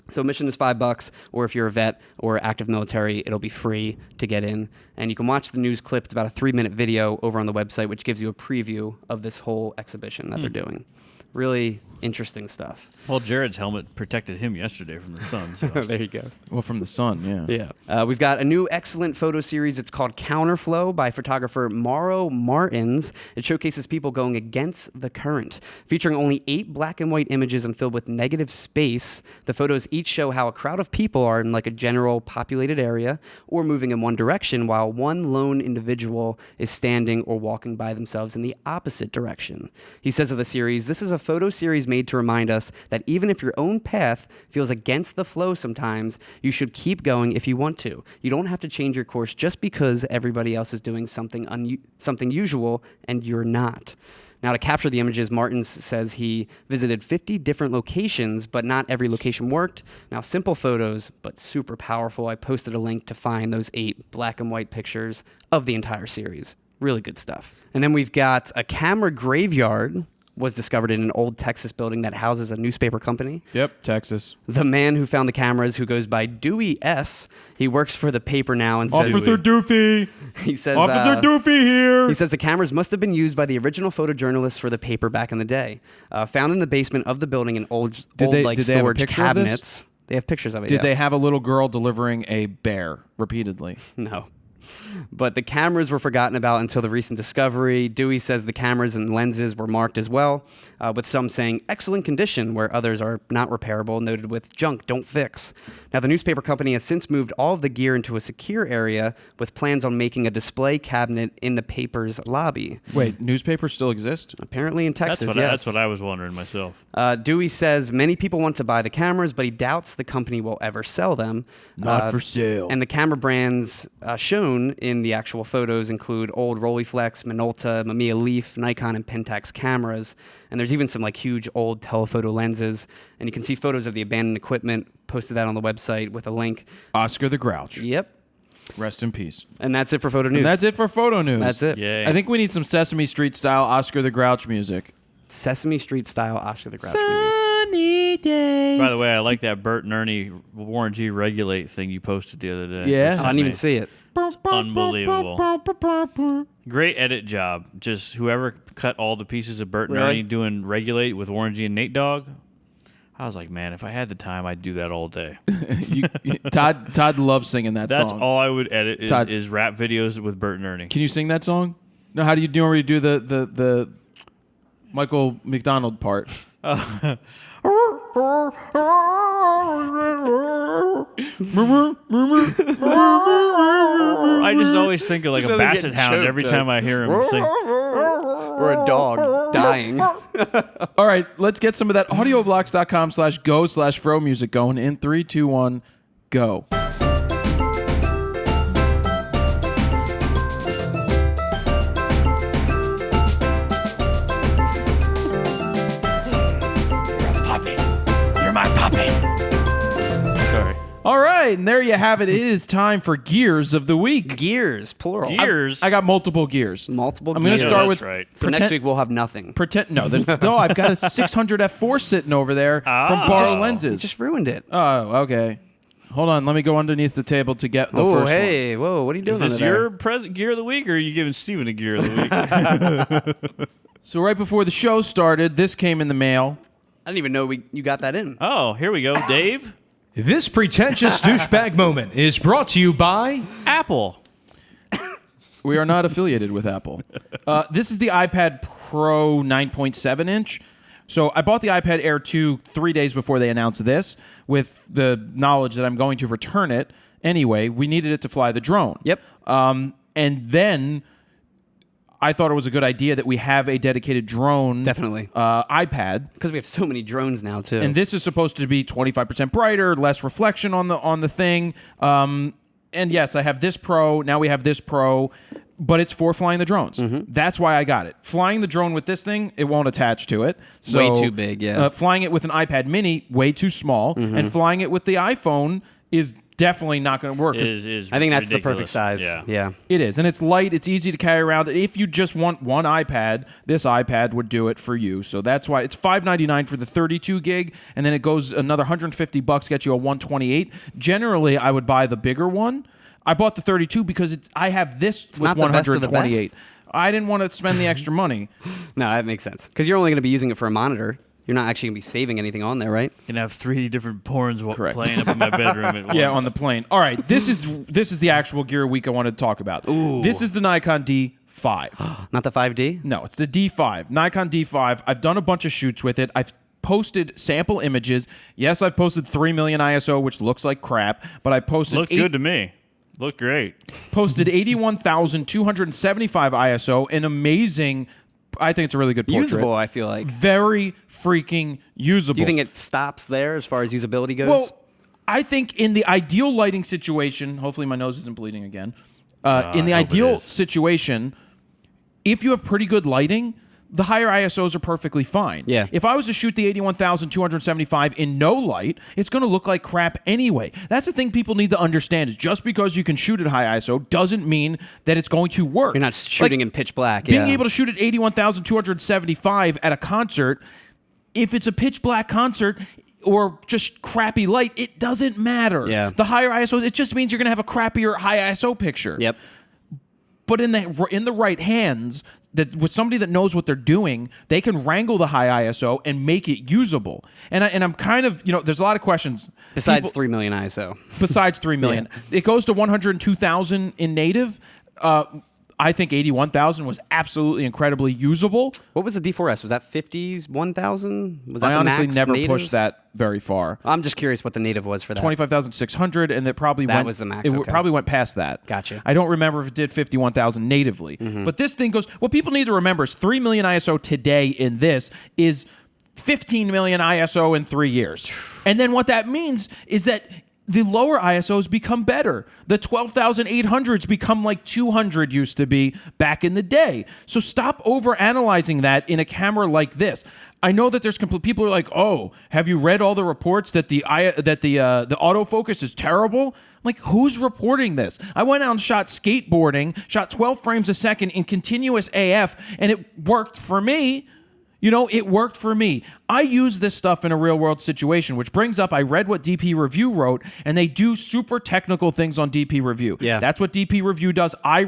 So admission is $5, or if you're a vet or active military, it'll be free to get in. And you can watch the news clip. It's about a 3-minute video over on the website, which gives you a preview of this whole exhibition that they're doing. Really interesting stuff. Well, Jared's helmet protected him yesterday from the sun. So. There you go. Well, from the sun, yeah. Yeah. We've got a new excellent photo series. It's called Counterflow by photographer Mauro Martins. It showcases people going against the current. Featuring only 8 black and white images and filled with negative space, the photos each Each show how a crowd of people are in like a general populated area or moving in one direction while one lone individual is standing or walking by themselves in the opposite direction. He says of the series, this is a photo series made to remind us that even if your own path feels against the flow sometimes, you should keep going if you want to. You don't have to change your course just because everybody else is doing something usual and you're not. Now, to capture the images, Martins says he visited 50 different locations, but not every location worked. Now, simple photos, but super powerful. I posted a link to find those 8 black and white pictures of the entire series. Really good stuff. And then we've got a camera graveyard was discovered in an old Texas building that houses a newspaper company. Yep, Texas. The man who found the cameras, who goes by Dewey S., he works for the paper now and says... Officer Doofy! He says... Officer Doofy here! He says the cameras must have been used by the original photojournalists for the paper back in the day. Found in the basement of the building in old did they have a storage picture of this? cabinets. They have pictures of it, Did they have a little girl delivering a bear repeatedly? No. But the cameras were forgotten about until the recent discovery. Dewey says the cameras and lenses were marked as well, with some saying excellent condition, where others are not repairable, noted with junk, don't fix. Now, the newspaper company has since moved all of the gear into a secure area with plans on making a display cabinet in the paper's lobby. Wait, newspapers still exist? Apparently in Texas, yes. That's what I was wondering myself. Dewey says many people want to buy the cameras, but he doubts the company will ever sell them. Not for sale. And the camera brands shown in the actual photos include old Rolleiflex, Minolta, Mamiya Leaf, Nikon, and Pentax cameras. And there's even some like huge old telephoto lenses. And you can see photos of the abandoned equipment. Posted that on the website with a link. Oscar the Grouch. Yep. Rest in peace. And that's it for photo news. And that's it for photo news. That's it. Yay. I think we need some Sesame Street style Oscar the Grouch music. Sesame Street style Oscar the Grouch movie. Sunny day. By the way, I like that Bert and Ernie Warren G regulate thing you posted the other day. Yeah. I didn't even see it. It's unbelievable. Great edit job. Just whoever cut all the pieces of Bert and Really? Ernie doing regulate with Warren G and Nate Dogg. I was like, man, if I had the time, I'd do that all day. Todd loves singing that That's song. all I would edit Todd. is rap videos with Bert and Ernie. Can you sing that song? No, how do you do where you do the Michael McDonald part? I just always think of like a doesn't get basset hound choked every up. time I hear him sing. Or a dog dying. All right, let's get some of that audioblocks.com/go/fro music going in 3, 2, 1, go. You're my puppy. Sorry. All right, and there you have it. It is time for Gears of the Week. Gears, plural. Gears. I got multiple gears. Multiple I'm going to gears. start that's with right. So next week we'll have nothing. No, I've got a 600 f4 sitting over there from Borrow Lenses. Just ruined it. Oh, okay. Hold on, let me go underneath the table to get the Oh, first hey, whoa, what are you doing Is this under there? your present gear of the week, or are you giving Steven a gear of the week? So right before the show started, this came in the mail. I didn't even know you got that in. Oh, here we go, Dave. This pretentious douchebag moment is brought to you by... Apple. We are not affiliated with Apple. This is the iPad Pro 9.7 inch. So I bought the iPad Air 2 3 days before they announced this, with the knowledge that I'm going to return it anyway. We needed it to fly the drone. Yep. And then I thought it was a good idea that we have a dedicated drone Definitely. iPad. Because we have so many drones now, too. And this is supposed to be 25% brighter, less reflection on the thing. And yes, I have this Pro. Now we have this Pro, but it's for flying the drones. That's why I got it. Flying the drone with this thing, it won't attach to it. So, Way too big, yeah. Flying it with an iPad Mini, way too small. And flying it with the iPhone is definitely not going to work. 'cause Is I think that's ridiculous. the perfect size. Yeah. It is, and it's light. It's easy to carry around. And if you just want one iPad, this iPad would do it for you. So that's why it's $599 for the 32 gig, and then it goes another $150, gets you a 128. Generally, I would buy the bigger one. I bought the 32 because I have this with not the best of the 128. best. I didn't want to spend the extra money. No, that makes sense. Because you're only going to be using it for a monitor. You're not actually going to be saving anything on there, right? Can have 3 different porns Correct. playing up in my bedroom at once. Yeah, on the plane. All right, this is the actual gear week I wanted to talk about. Ooh. This is the Nikon D5. Not the 5D? No, it's the D5. Nikon D5. I've done a bunch of shoots with it. I've posted sample images. Yes, I've posted 3 million ISO, which looks like crap, but I posted Looked good to me. Looked great. Posted 81,275 ISO, an amazing. I think it's a really good portrait. Usable, I feel like. Very freaking usable. Do you think it stops there as far as usability goes? Well, I think in the ideal lighting situation, hopefully my nose isn't bleeding again. In the I hope it ideal is. situation, if you have pretty good lighting, the higher ISOs are perfectly fine. Yeah. If I was to shoot the 81,275 in no light, it's going to look like crap anyway. That's the thing people need to understand is just because you can shoot at high ISO doesn't mean that it's going to work. You're not shooting in pitch black. Being able to shoot at 81,275 at a concert, if it's a pitch black concert or just crappy light, it doesn't matter. Yeah. The higher ISOs, it just means you're going to have a crappier high ISO picture. Yep. But in the right hands, that with somebody that knows what they're doing, they can wrangle the high ISO and make it usable. And I'm kind of, there's a lot of questions. Besides People- 3 million ISO. Besides 3 million. It goes to 102,000 in native. I think 81,000 was absolutely incredibly usable. What was the D4S? Was that 50s, 1,000? Was that I the honestly max never native? pushed that very far. I'm just curious what the native was for that. 25,600, and it probably That went. was the max, It okay. probably went past that. Gotcha. I don't remember if it did 51,000 natively, but this thing goes. What people need to remember is 3 million ISO today in this is 15 million ISO in 3 years, and then what that means is that the lower ISOs become better. The 12,800s become like 200 used to be back in the day. So stop over-analyzing that in a camera like this. I know that there's people are like, "Oh, have you read all the reports that the autofocus is terrible?" Like, who's reporting this? I went out and shot skateboarding, shot 12 frames a second in continuous AF, and it worked for me. It worked for me. I use this stuff in a real-world situation, which brings up, I read what DP Review wrote, and they do super technical things on DP Review. Yeah. That's what DP Review does. I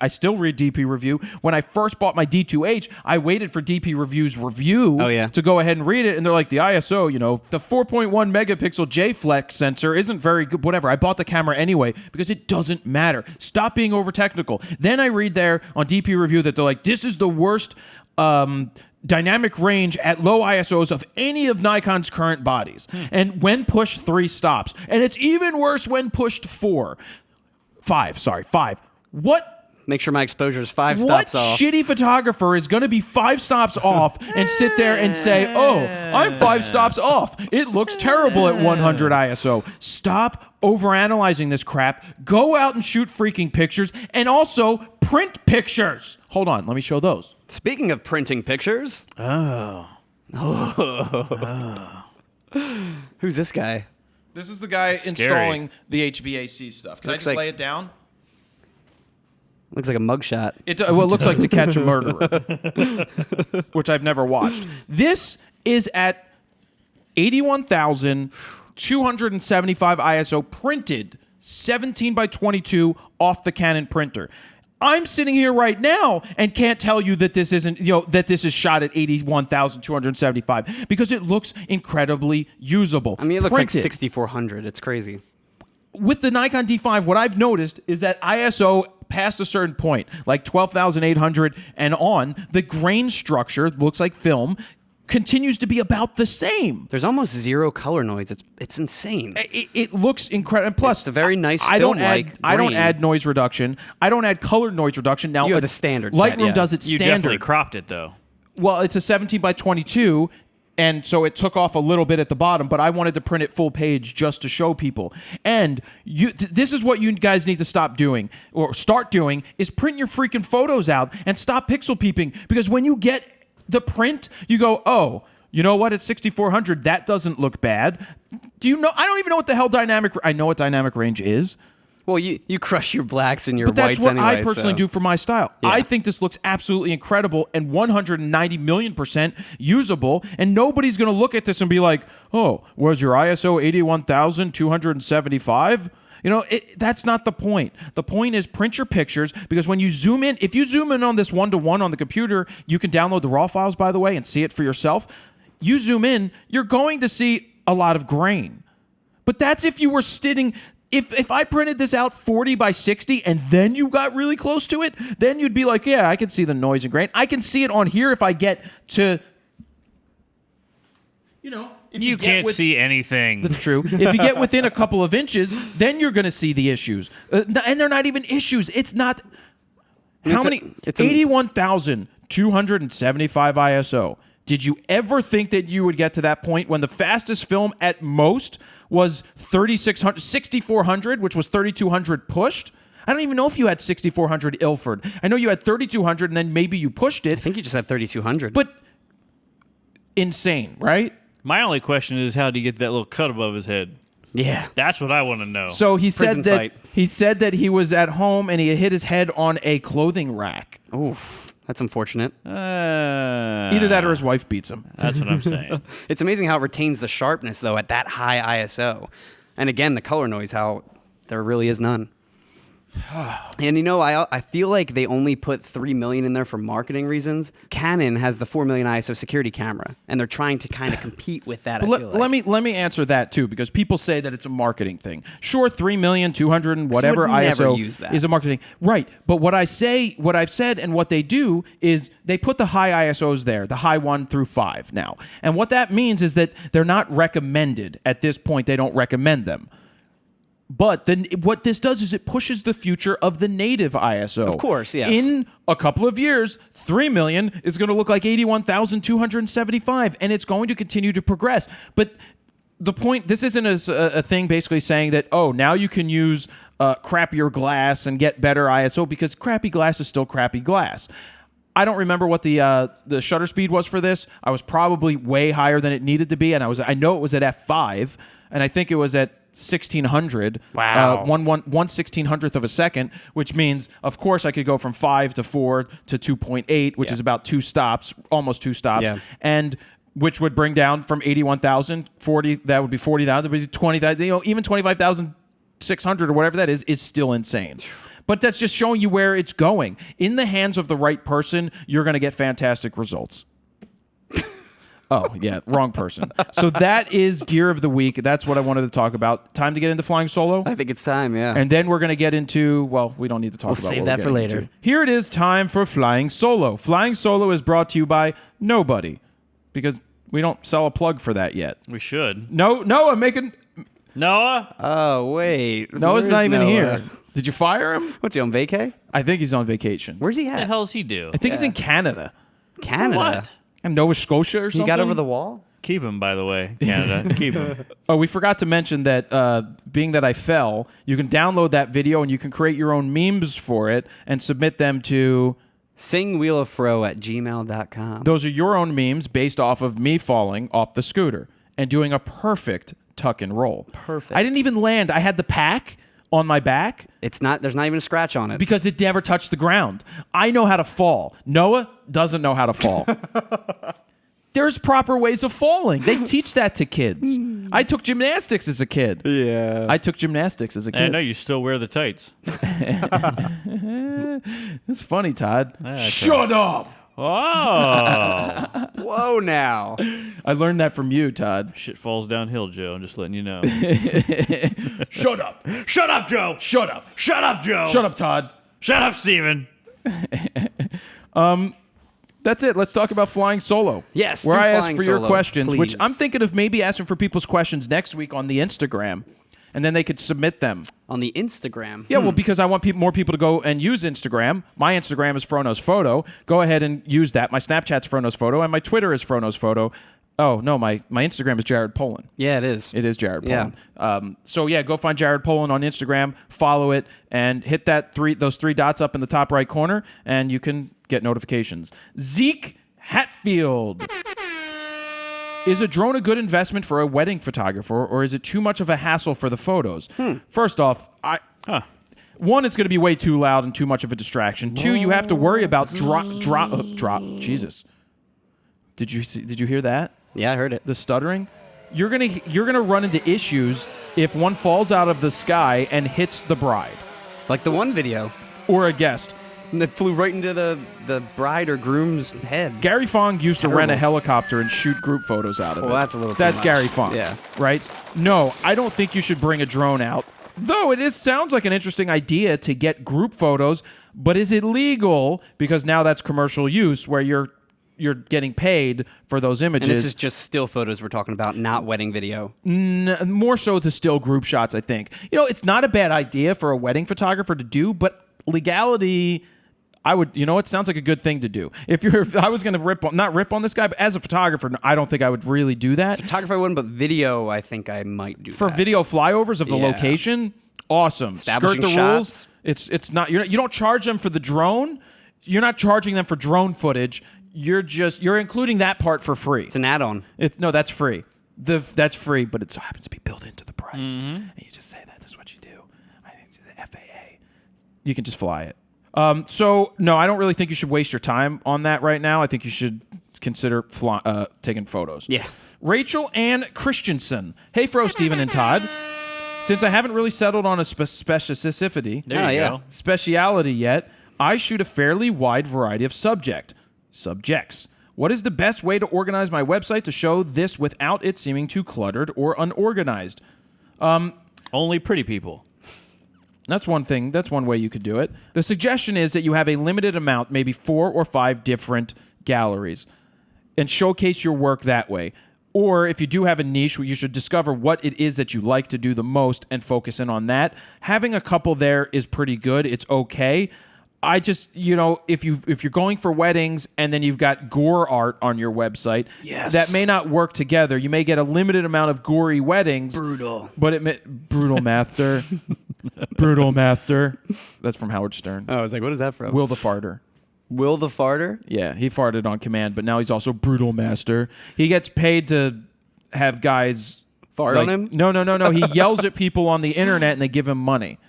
still read DP Review. When I first bought my D2H, I waited for DP Review's review to go ahead and read it, and they're like, the ISO, the 4.1 megapixel J-Flex sensor isn't very good, whatever. I bought the camera anyway because it doesn't matter. Stop being over-technical. Then I read there on DP Review that they're like, this is the worst dynamic range at low ISOs of any of Nikon's current bodies. And when pushed, 3 stops. And it's even worse when pushed 5. What? Make sure my exposure is 5 What stops off. shitty photographer is going to be 5 stops off and sit there and say, "Oh, I'm 5 stops off. It looks terrible at 100 ISO." Stop overanalyzing this crap. Go out and shoot freaking pictures, and also print pictures. Hold on, let me show those. Speaking of printing pictures. Who's this guy? This is the guy installing the HVAC stuff. Can I Looks just like- lay it down? Looks like a mugshot. It looks like To Catch a Murderer, which I've never watched. This is at 81,275 ISO printed 17 by 22 off the Canon printer. I'm sitting here right now and can't tell you that this isn't, that this is shot at 81,275 because it looks incredibly usable. I mean, it looks Printed. like 6,400. It's crazy. With the Nikon D5, what I've noticed is that ISO past a certain point, like 12,800 and on, the grain structure looks like film, continues to be about the same. There's almost zero color noise. It's insane. It looks incredible. And plus, It's a very nice I don't film-like I don't grain. add noise reduction. I don't add color noise reduction. Now You have the standard set, Lightroom yeah. does it You definitely standard. cropped it though. Well, it's a 17 by 22. And so it took off a little bit at the bottom, but I wanted to print it full page just to show people. And this is what you guys need to stop doing, or start doing, is print your freaking photos out and stop pixel peeping. Because when you get the print, you go, "Oh, you know what? It's 6,400. That doesn't look bad." Do you know? I don't even know what the hell dynamic. I know what dynamic range is. Well, you crush your blacks and your But that's whites what anyway. I personally do for my style. Yeah. I think this looks absolutely incredible and 190 million% usable. And nobody's going to look at this and be like, "Oh, was your ISO 81,275?" That's not the point. The point is print your pictures, because when you zoom in, if you zoom in on this 1:1 on the computer, you can download the RAW files, by the way, and see it for yourself. You zoom in, you're going to see a lot of grain. But that's if you were sitting... If I printed this out 40 by 60 and then you got really close to it, then you'd be like, yeah, I can see the noise and grain. I can see it on here if I get to you know, You can't see anything. That's true. If you get within a couple of inches, then you're going to see the issues. And they're not even issues. It's not. How many? 81,275 ISO. Did you ever think that you would get to that point when the fastest film at most was 3,600, 6,400, which was 3,200 pushed? I don't even know if you had 6,400 Ilford. I know you had 3,200 and then maybe you pushed it. I think you just had 3,200. But insane, right? My only question is, how did he get that little cut above his head? yeah. That's what I want to know. So he Prison said fight. that he was at home and he hit his head on a clothing rack. Oof. That's unfortunate. Either that or his wife beats him. That's what I'm saying. It's amazing how it retains the sharpness, though, at that high ISO. And again, the color noise, how there really is none. And I feel like they only put 3 million in there for marketing reasons. Canon has the 4 million ISO security camera, and they're trying to kind of compete with that. But let me answer that too, because people say that it's a marketing thing. Sure, 3,200,000 and whatever would never ISO use that. is a marketing, right? But what I've said, and what they do is they put the high ISOs there, the high 1 through 5 now, and what that means is that they're not recommended at this point. They don't recommend them. But then what this does is it pushes the future of the native ISO. Of course, yes. In a couple of years, 3 million is going to look like 81,275, and it's going to continue to progress. But the point, this isn't a thing basically saying that, oh, now you can use crappier glass and get better ISO, because crappy glass is still crappy glass. I don't remember what the shutter speed was for this. I was probably way higher than it needed to be, and I know it was at f5, and I think it was at 1,600. Wow. 1/1600th of a second, which means, of course, I could go from 5 to 4 to 2.8, which is about 2 stops, almost 2 stops, and which would bring down from 81,000, 40. That would be 40,000. That would be 20,000. Even 25,600 or whatever that is still insane. But that's just showing you where it's going. In the hands of the right person, you're going to get fantastic results. Oh, yeah, wrong person. So that is Gear of the Week. That's what I wanted to talk about. Time to get into flying solo? I think it's time, yeah. And then we're going to get into, well, we don't need to talk about save what that we're for getting later. into. Here it is, time for Flying Solo. Flying Solo is brought to you by nobody, because we don't sell a plug for that yet. We should. No, I'm making... Noah? Oh, wait. Noah's not Where's even Noah? here. Did you fire him? What's he, on vacay? I think he's on vacation. Where's he What the at? hell does he do? I think he's in Canada. Canada. What? In Nova Scotia or something. He got over the wall? Keep him, by the way, Canada. Keep him. Oh, we forgot to mention that being that I fell, you can download that video and you can create your own memes for it and submit them to... singwheelofthrow@gmail.com. Those are your own memes based off of me falling off the scooter and doing a perfect tuck and roll. Perfect. I didn't even land. I had the pack on my back There's not even a scratch on it. because it never touched the ground. I know how to fall. Noah doesn't know how to fall. There's proper ways of falling. They teach that to kids. I took gymnastics as a kid. Yeah. I took gymnastics as a And I kid. know you still wear the tights. It's funny, Todd. That's Shut up. Oh. Whoa, now. I learned that from you, Todd. Shit falls downhill, Joe. I'm just letting you know. Shut up. Shut up, Joe. Shut up. Shut up, Joe. Shut up, Todd. Shut up, Steven. That's it. Let's talk about flying solo. Yes, Where do I ask flying for your solo, questions, which please. I'm thinking of maybe asking for people's questions next week on the Instagram, and then they could submit them. On the Instagram. Yeah, well, because I want more people to go and use Instagram. My Instagram is Frono's Photo. Go ahead and use that. My Snapchat's Frono's Photo, and my Twitter is Frono's Photo. Oh, no, my Instagram is Jared Polin. Yeah, it is. It is Jared Yeah. Polin. So yeah, go find Jared Polin on Instagram, follow it, and hit those 3 dots up in the top right corner, and you can get notifications. Zeke Hatfield. Is a drone a good investment for a wedding photographer, or is it too much of a hassle for the photos? First off, one, it's going to be way too loud and too much of a distraction. 2, you have to worry about drop. Jesus, did you hear that? Yeah, I heard it. The stuttering. You're gonna run into issues if one falls out of the sky and hits the bride Like the one video. or a guest. And it flew right into the bride or groom's head. Gary Fong used to terrible. rent a helicopter and shoot group photos out of it. Well, that's a little too That's much. Gary Fong. Yeah. Right? No, I don't think you should bring a drone out. Though it sounds like an interesting idea to get group photos, but is it legal? Because now that's commercial use where you're you're getting paid for those images. And this is just still photos we're talking about, not wedding video. More so the still group shots, I think. It's not a bad idea for a wedding photographer to do, but legality, I would, it sounds like a good thing to do. If I was going to not rip on this guy, but as a photographer, I don't think I would really do that. Photographer I wouldn't, but video, I think I might do for that. video flyovers of the location. Awesome. Skirt the rules. It's not, you don't charge them for the drone. You're not charging them for drone footage. You're including that part for free. It's an add-on. No, that's free. That's free, but it happens to be built into the price. And you just say that. This is what you do. I think it's the FAA. You can just fly it. So no, I don't really think you should waste your time on that right now. I think you should consider taking photos. Yeah. Rachel Ann Christensen. Hey, Fro, Steven, and Todd. Since I haven't really settled on a specificity, speciality yet, I shoot a fairly wide variety of subjects. What is the best way to organize my website to show this without it seeming too cluttered or unorganized? Only pretty people. That's one thing. That's one way you could do it. The suggestion is that you have a limited amount, maybe 4 or 5 different galleries, and showcase your work that way. Or if you do have a niche, you should discover what it is that you like to do the most and focus in on that. Having a couple there is pretty good. It's okay. I just, if you're going for weddings and then you've got gore art on your website, that may not work together. You may get a limited amount of gory weddings. Brutal. But Brutal Master. Brutal Master. That's from Howard Stern. Oh, I was like, what is that from? Will the Farter. Will the Farter? Yeah, he farted on command, but now he's also Brutal Master. He gets paid to have guys fart on him? No. He yells at people on the internet and they give him money.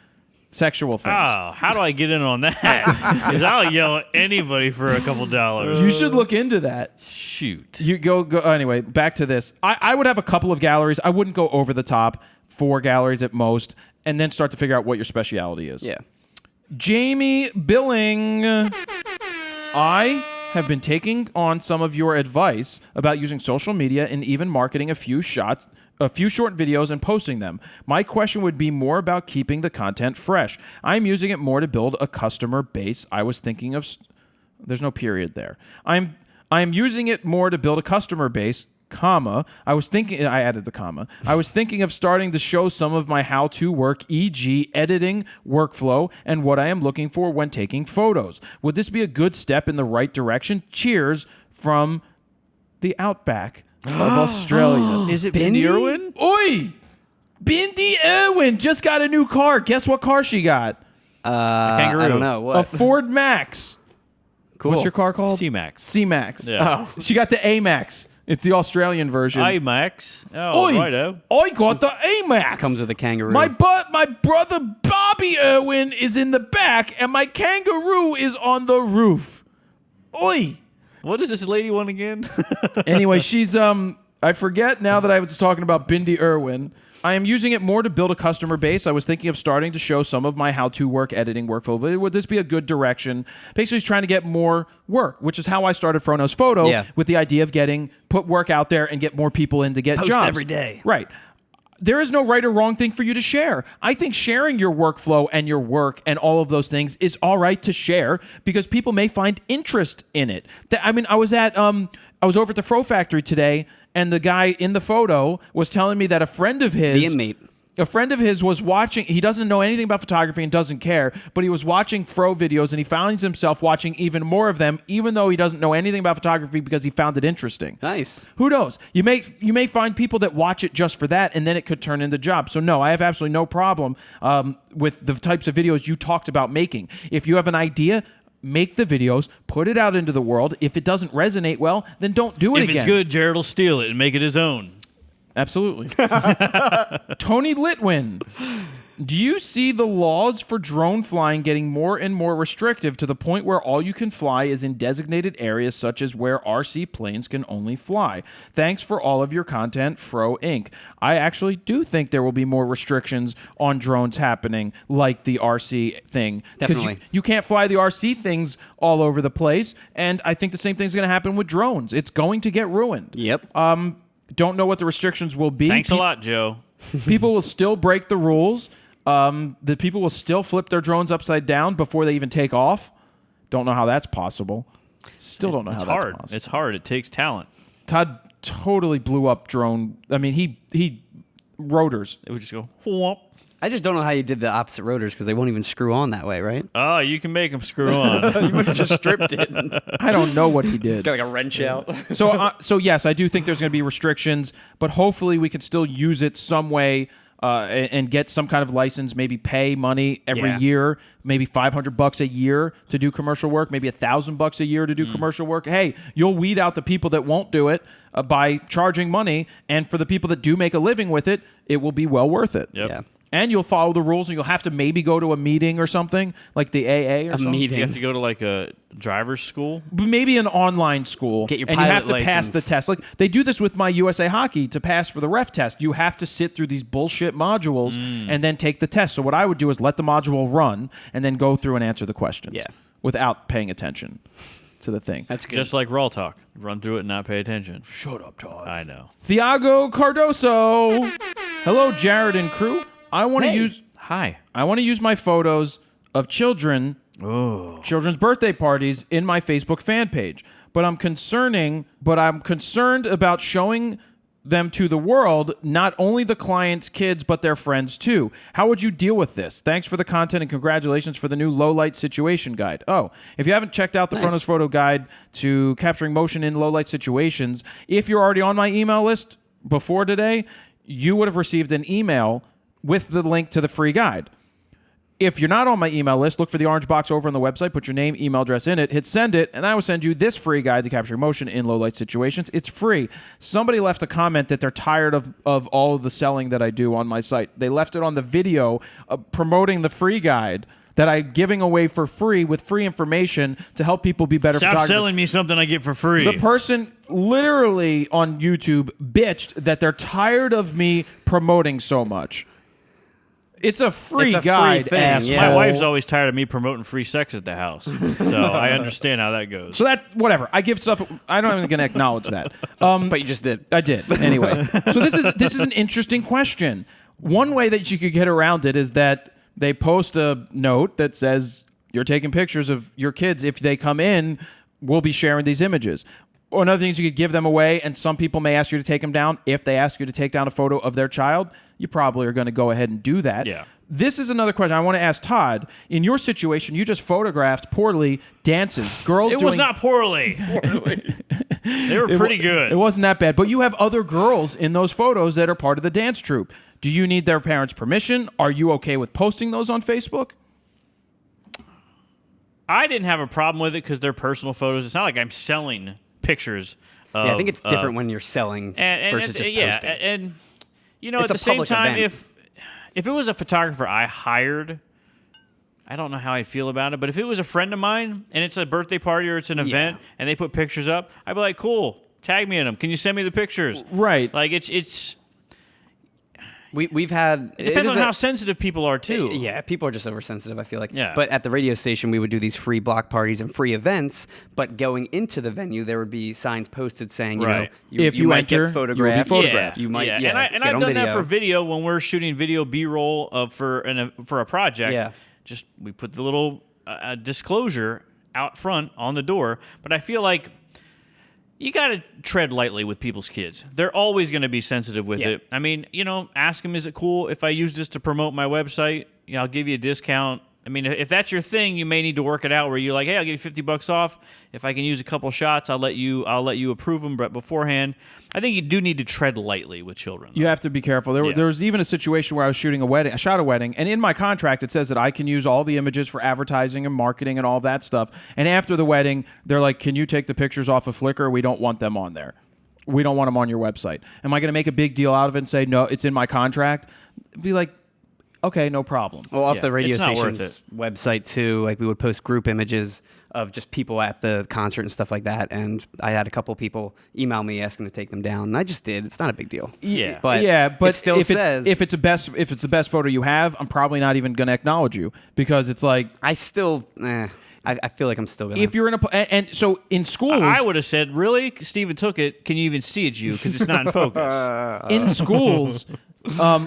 Sexual things. Oh, how do I get in on that? Because I'll yell at anybody for a couple dollars. You should look into that. Shoot. You go. Anyway, back to this. I would have a couple of galleries. I wouldn't go over the top. 4 galleries at most, and then start to figure out what your speciality is. Yeah. Jamie Billing. I have been taking on some of your advice about using social media and even marketing a few short videos and posting them. My question would be more about keeping the content fresh. I'm using it more to build a customer base. I was thinking of... There's no period there. I'm using it more to build a customer base, comma. I added the comma. I was thinking of starting to show some of my how-to work, e.g. editing, workflow, and what I am looking for when taking photos. Would this be a good step in the right direction? Cheers from the outback of Australia. Is it Bindi Irwin? Oi! Bindi Irwin just got a new car. Guess what car she got? A kangaroo. I don't know. What? A Ford Max. Cool. What's your car called? C-Max. C-Max. Yeah. She got the A-Max. It's the Australian version. IMAX. Oh, Oi! righto. I got the A-Max. Comes with a kangaroo. My brother Bobby Irwin is in the back, and my kangaroo is on the roof. Oi! What is this lady one again? Anyway, she's I forget now that I was talking about Bindi Irwin. I am using it more to build a customer base. I was thinking of starting to show some of my how-to work editing workflow. But would this be a good direction? Basically, he's trying to get more work, which is how I started Frono's Photo with the idea of put work out there and get more people in to get Post jobs. every day. Right. There is no right or wrong thing for you to share. I think sharing your workflow and your work and all of those things is all right to share because people may find interest in it. I was over at the Fro Factory today, and the guy in the photo was telling me that a friend of his... The inmate. A friend of his was watching... He doesn't know anything about photography and doesn't care, but he was watching Fro videos, and he finds himself watching even more of them, even though he doesn't know anything about photography because he found it interesting. Nice. Who knows? You may find people that watch it just for that, and then it could turn into jobs. So no, I have absolutely no problem with the types of videos you talked about making. If you have an idea... Make the videos, put it out into the world. If it doesn't resonate well, then don't do it again. If it's good, Jared will steal it and make it his own. Absolutely. Tony Litwin. Do you see the laws for drone flying getting more and more restrictive to the point where all you can fly is in designated areas such as where RC planes can only fly? Thanks for all of your content, Fro Inc. I actually do think there will be more restrictions on drones happening, like the RC thing. Definitely. You can't fly the RC things all over the place, and I think the same thing's going to happen with drones. It's going to get ruined. Yep. Don't know what the restrictions will be. Thanks a lot, Joe. People will still break the rules. The people will still flip their drones upside down before they even take off. Don't know how that's possible. Still don't know how It's that's hard. possible. It's hard. It takes talent. Todd totally blew up drone. I mean, he rotors. It would just go whoop. I just don't know how you did the opposite rotors because they won't even screw on that way, right? Oh, you can make them screw on. You must have just stripped it. I don't know what he did. Got like a wrench out. So yes, I do think there's going to be restrictions, but hopefully we can still use it some way and get some kind of license. Maybe pay money every year, maybe $500 a year to do commercial work, maybe $1,000 a year to do commercial work. Hey, you'll weed out the people that won't do it by charging money, and for the people that do make a living with it, it will be well worth it. Yep. Yeah. And you'll follow the rules, and you'll have to maybe go to a meeting or something, like the AA or something. meeting. You have to go to like a driver's school. But maybe an online school. Get your and you have to pilot pass the license. test. Like they do this with my USA Hockey to pass for the ref test. You have to sit through these bullshit modules and then take the test. So what I would do is let the module run and then go through and answer the questions without paying attention to the thing. That's good. Just like RAWtalk. Run through it and not pay attention. Shut up, Todd. I know. Thiago Cardoso. Hello, Jared and crew. I want to use Hi. my photos of children's birthday parties in my Facebook fan page. But I'm concerned about showing them to the world, not only the client's kids, but their friends too. How would you deal with this? Thanks for the content and congratulations for the new low light situation guide. Oh, if you haven't checked out the Frontals photo guide to capturing motion in low light situations, if you're already on my email list before today, you would have received an email with the link to the free guide. If you're not on my email list, look for the orange box over on the website, put your name, email address in it, hit send it, and I will send you this free guide to capture motion in low light situations. It's free. Somebody left a comment that they're tired of all of the selling that I do on my site. They left it on the video promoting the free guide that I'm giving away for free with free information to help people be better Stop photographers. selling me something I get for free. The person literally on YouTube bitched that they're tired of me promoting so much. It's a free It's a free guide, thing, asshole. yeah. My wife's always tired of me promoting free sex at the house. So I understand how that goes. So that, whatever. I give stuff. I'm not even going to acknowledge that. But you just did. I did. Anyway. So this is an interesting question. One way that you could get around it is that they post a note that says, you're taking pictures of your kids. If they come in, we'll be sharing these images. Or another thing is you could give them away, and some people may ask you to take them down. If they ask you to take down a photo of their child, you probably are going to go ahead and do that. Yeah. This is another question I want to ask Todd. In your situation, you just photographed poorly dances. Girls It doing... was not poorly. They were pretty good. It wasn't that bad. But you have other girls in those photos that are part of the dance troupe. Do you need their parents' permission? Are you okay with posting those on Facebook? I didn't have a problem with it because they're personal photos. It's not like I'm selling pictures. Of, I think it's different when you're selling versus just posting. And you know, It's at a the same public time, event. if it was a photographer I hired, I don't know how I'd feel about it. But if it was a friend of mine and it's a birthday party or it's an event and they put pictures up, I'd be like, cool, tag me in them. Can you send me the pictures? Right. Like it's. We've had. It depends on how sensitive people are too. Yeah, people are just oversensitive, I feel like. Yeah. But at the radio station, we would do these free block parties and free events. But going into the venue, there would be signs posted saying, you Right. know, If you might enter, get you will be photographed. photographed. You might, And, get I've on done video. that for video when we're shooting video B-roll for a project. Yeah. Just we put the little disclosure out front on the door. But I feel like you got to tread lightly with people's kids. They're always going to be sensitive with it. I mean, you know, ask them, is it cool if I use this to promote my website? You know, I'll give you a discount. I mean, if that's your thing, you may need to work it out where you're like, hey, I'll give you $50 off. If I can use a couple shots, I'll let you approve them. But beforehand, I think you do need to tread lightly with children. You have to be careful. There was even a situation where I was shooting a wedding. I shot a wedding, and in my contract it says that I can use all the images for advertising and marketing and all that stuff. And after the wedding, they're like, "Can you take the pictures off of Flickr? We don't want them on there. We don't want them on your website." Am I going to make a big deal out of it and say, "No, it's in my contract"? Be like, okay, no problem. Well, off the radio it's not worth station's website too, like we would post group images of just people at the concert and stuff like that. And I had a couple people email me asking to take them down, and I just did. It's not a big deal. Yeah. But but it still says if it's the best photo you have, I'm probably not even going to acknowledge you because it's like I still. I feel like I'm still gonna. if you're in and so in schools, I would have said, really? Steven took it. Can you even see it, you? Because it's not in focus. in schools,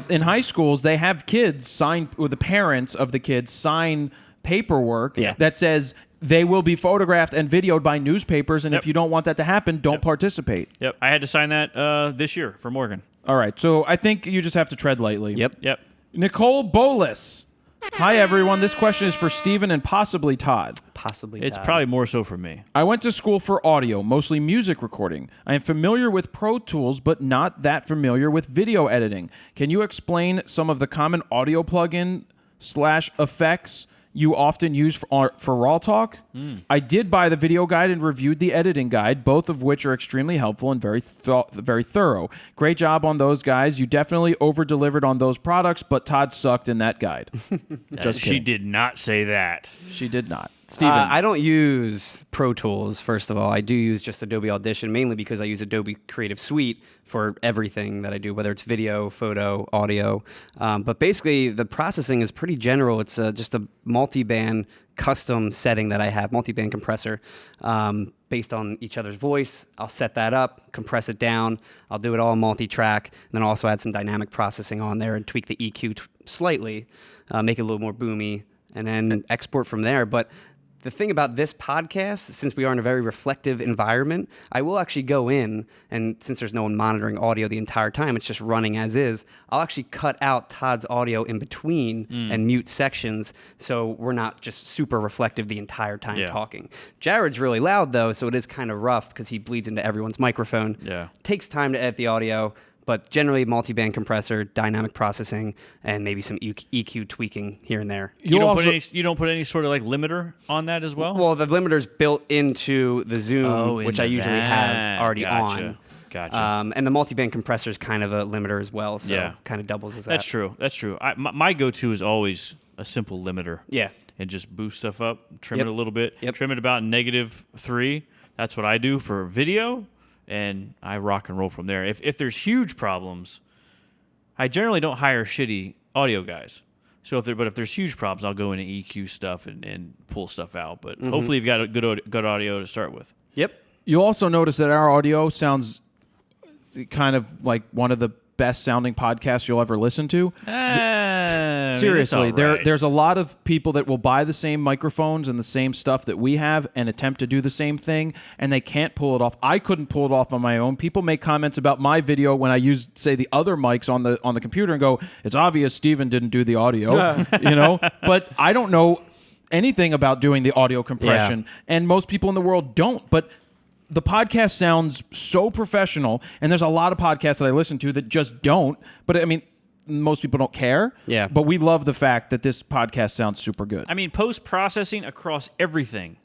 in high schools, they have kids sign, or the parents of the kids sign paperwork that says they will be photographed and videoed by newspapers, and Yep. if you don't want that to happen, don't participate. Yep. I had to sign that this year for Morgan. All right, so I think you just have to tread lightly. Yep. Nicole Bolas. Hi, everyone. This question is for Steven and possibly Todd. Possibly. It's Todd. probably more so for me. I went to school for audio, mostly music recording. I am familiar with Pro Tools, but not that familiar with video editing. Can you explain some of the common audio plugin/effects you often use for RAWtalk? I did buy the video guide and reviewed the editing guide, both of which are extremely helpful and very thorough. Great job on those guys. You definitely over-delivered on those products, but Todd sucked in that guide. Just She kidding. did not say that. She did not. Steven. I don't use Pro Tools, first of all. I do use just Adobe Audition, mainly because I use Adobe Creative Suite for everything that I do, whether it's video, photo, audio. But basically, the processing is pretty general. It's just a multi-band custom setting that I have, multi-band compressor, based on each other's voice. I'll set that up, compress it down. I'll do it all multi-track, and then also add some dynamic processing on there and tweak the EQ slightly, make it a little more boomy, and then export from there. But the thing about this podcast, since we are in a very reflective environment, I will actually go in, and since there's no one monitoring audio the entire time, it's just running as is, I'll actually cut out Todd's audio in between and mute sections, so we're not just super reflective the entire time talking. Jared's really loud, though, so it is kind of rough because he bleeds into everyone's microphone. Yeah. Takes time to edit the audio, but generally multi-band compressor, dynamic processing, and maybe some EQ tweaking here and there. You don't put any sort of like limiter on that as well? Well, the limiter's built into the Zoom, which I into usually that. have already on. Gotcha. And the multi-band compressor is kind of a limiter as well, so kind of doubles as that. That's true. My go-to is always a simple limiter. Yeah. And just boost stuff up, trim it a little bit. Yep. Trim it about -3. That's what I do for video. And I rock and roll from there. If there's huge problems, I generally don't hire shitty audio guys. So if there's huge problems, I'll go into EQ stuff and pull stuff out. But hopefully you've got a good audio to start with. Yep. You'll also notice that our audio sounds kind of like one of the best sounding podcasts you'll ever listen to. Seriously, there's a lot of people that will buy the same microphones and the same stuff that we have and attempt to do the same thing, and they can't pull it off. I couldn't pull it off on my own. People make comments about my video when I use, say, the other mics on the computer and go, "It's obvious Steven didn't do the audio," But I don't know anything about doing the audio compression, and most people in the world don't. But the podcast sounds so professional, and there's a lot of podcasts that I listen to that just don't. But I mean, most people don't care. Yeah. But we love the fact that this podcast sounds super good. I mean, post-processing across everything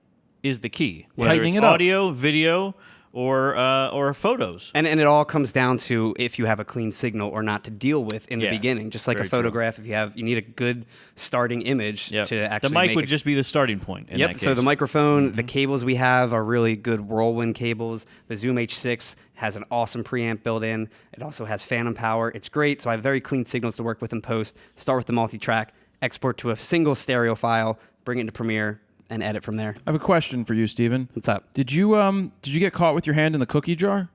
is the key. Tightening it's it up. audio, video, or photos. And it all comes down to if you have a clean signal or not to deal with in the beginning. Just like Very a photograph, if you need a good starting image to actually the mic make would just be the starting point in that case. So the microphone, the cables we have are really good whirlwind cables. The Zoom H6 has an awesome preamp built in. It also has phantom power. It's great. So I have very clean signals to work with in post. Start with the multi-track, export to a single stereo file, bring it into Premiere, and edit from there. I have a question for you, Steven. What's up? Did you get caught with your hand in the cookie jar?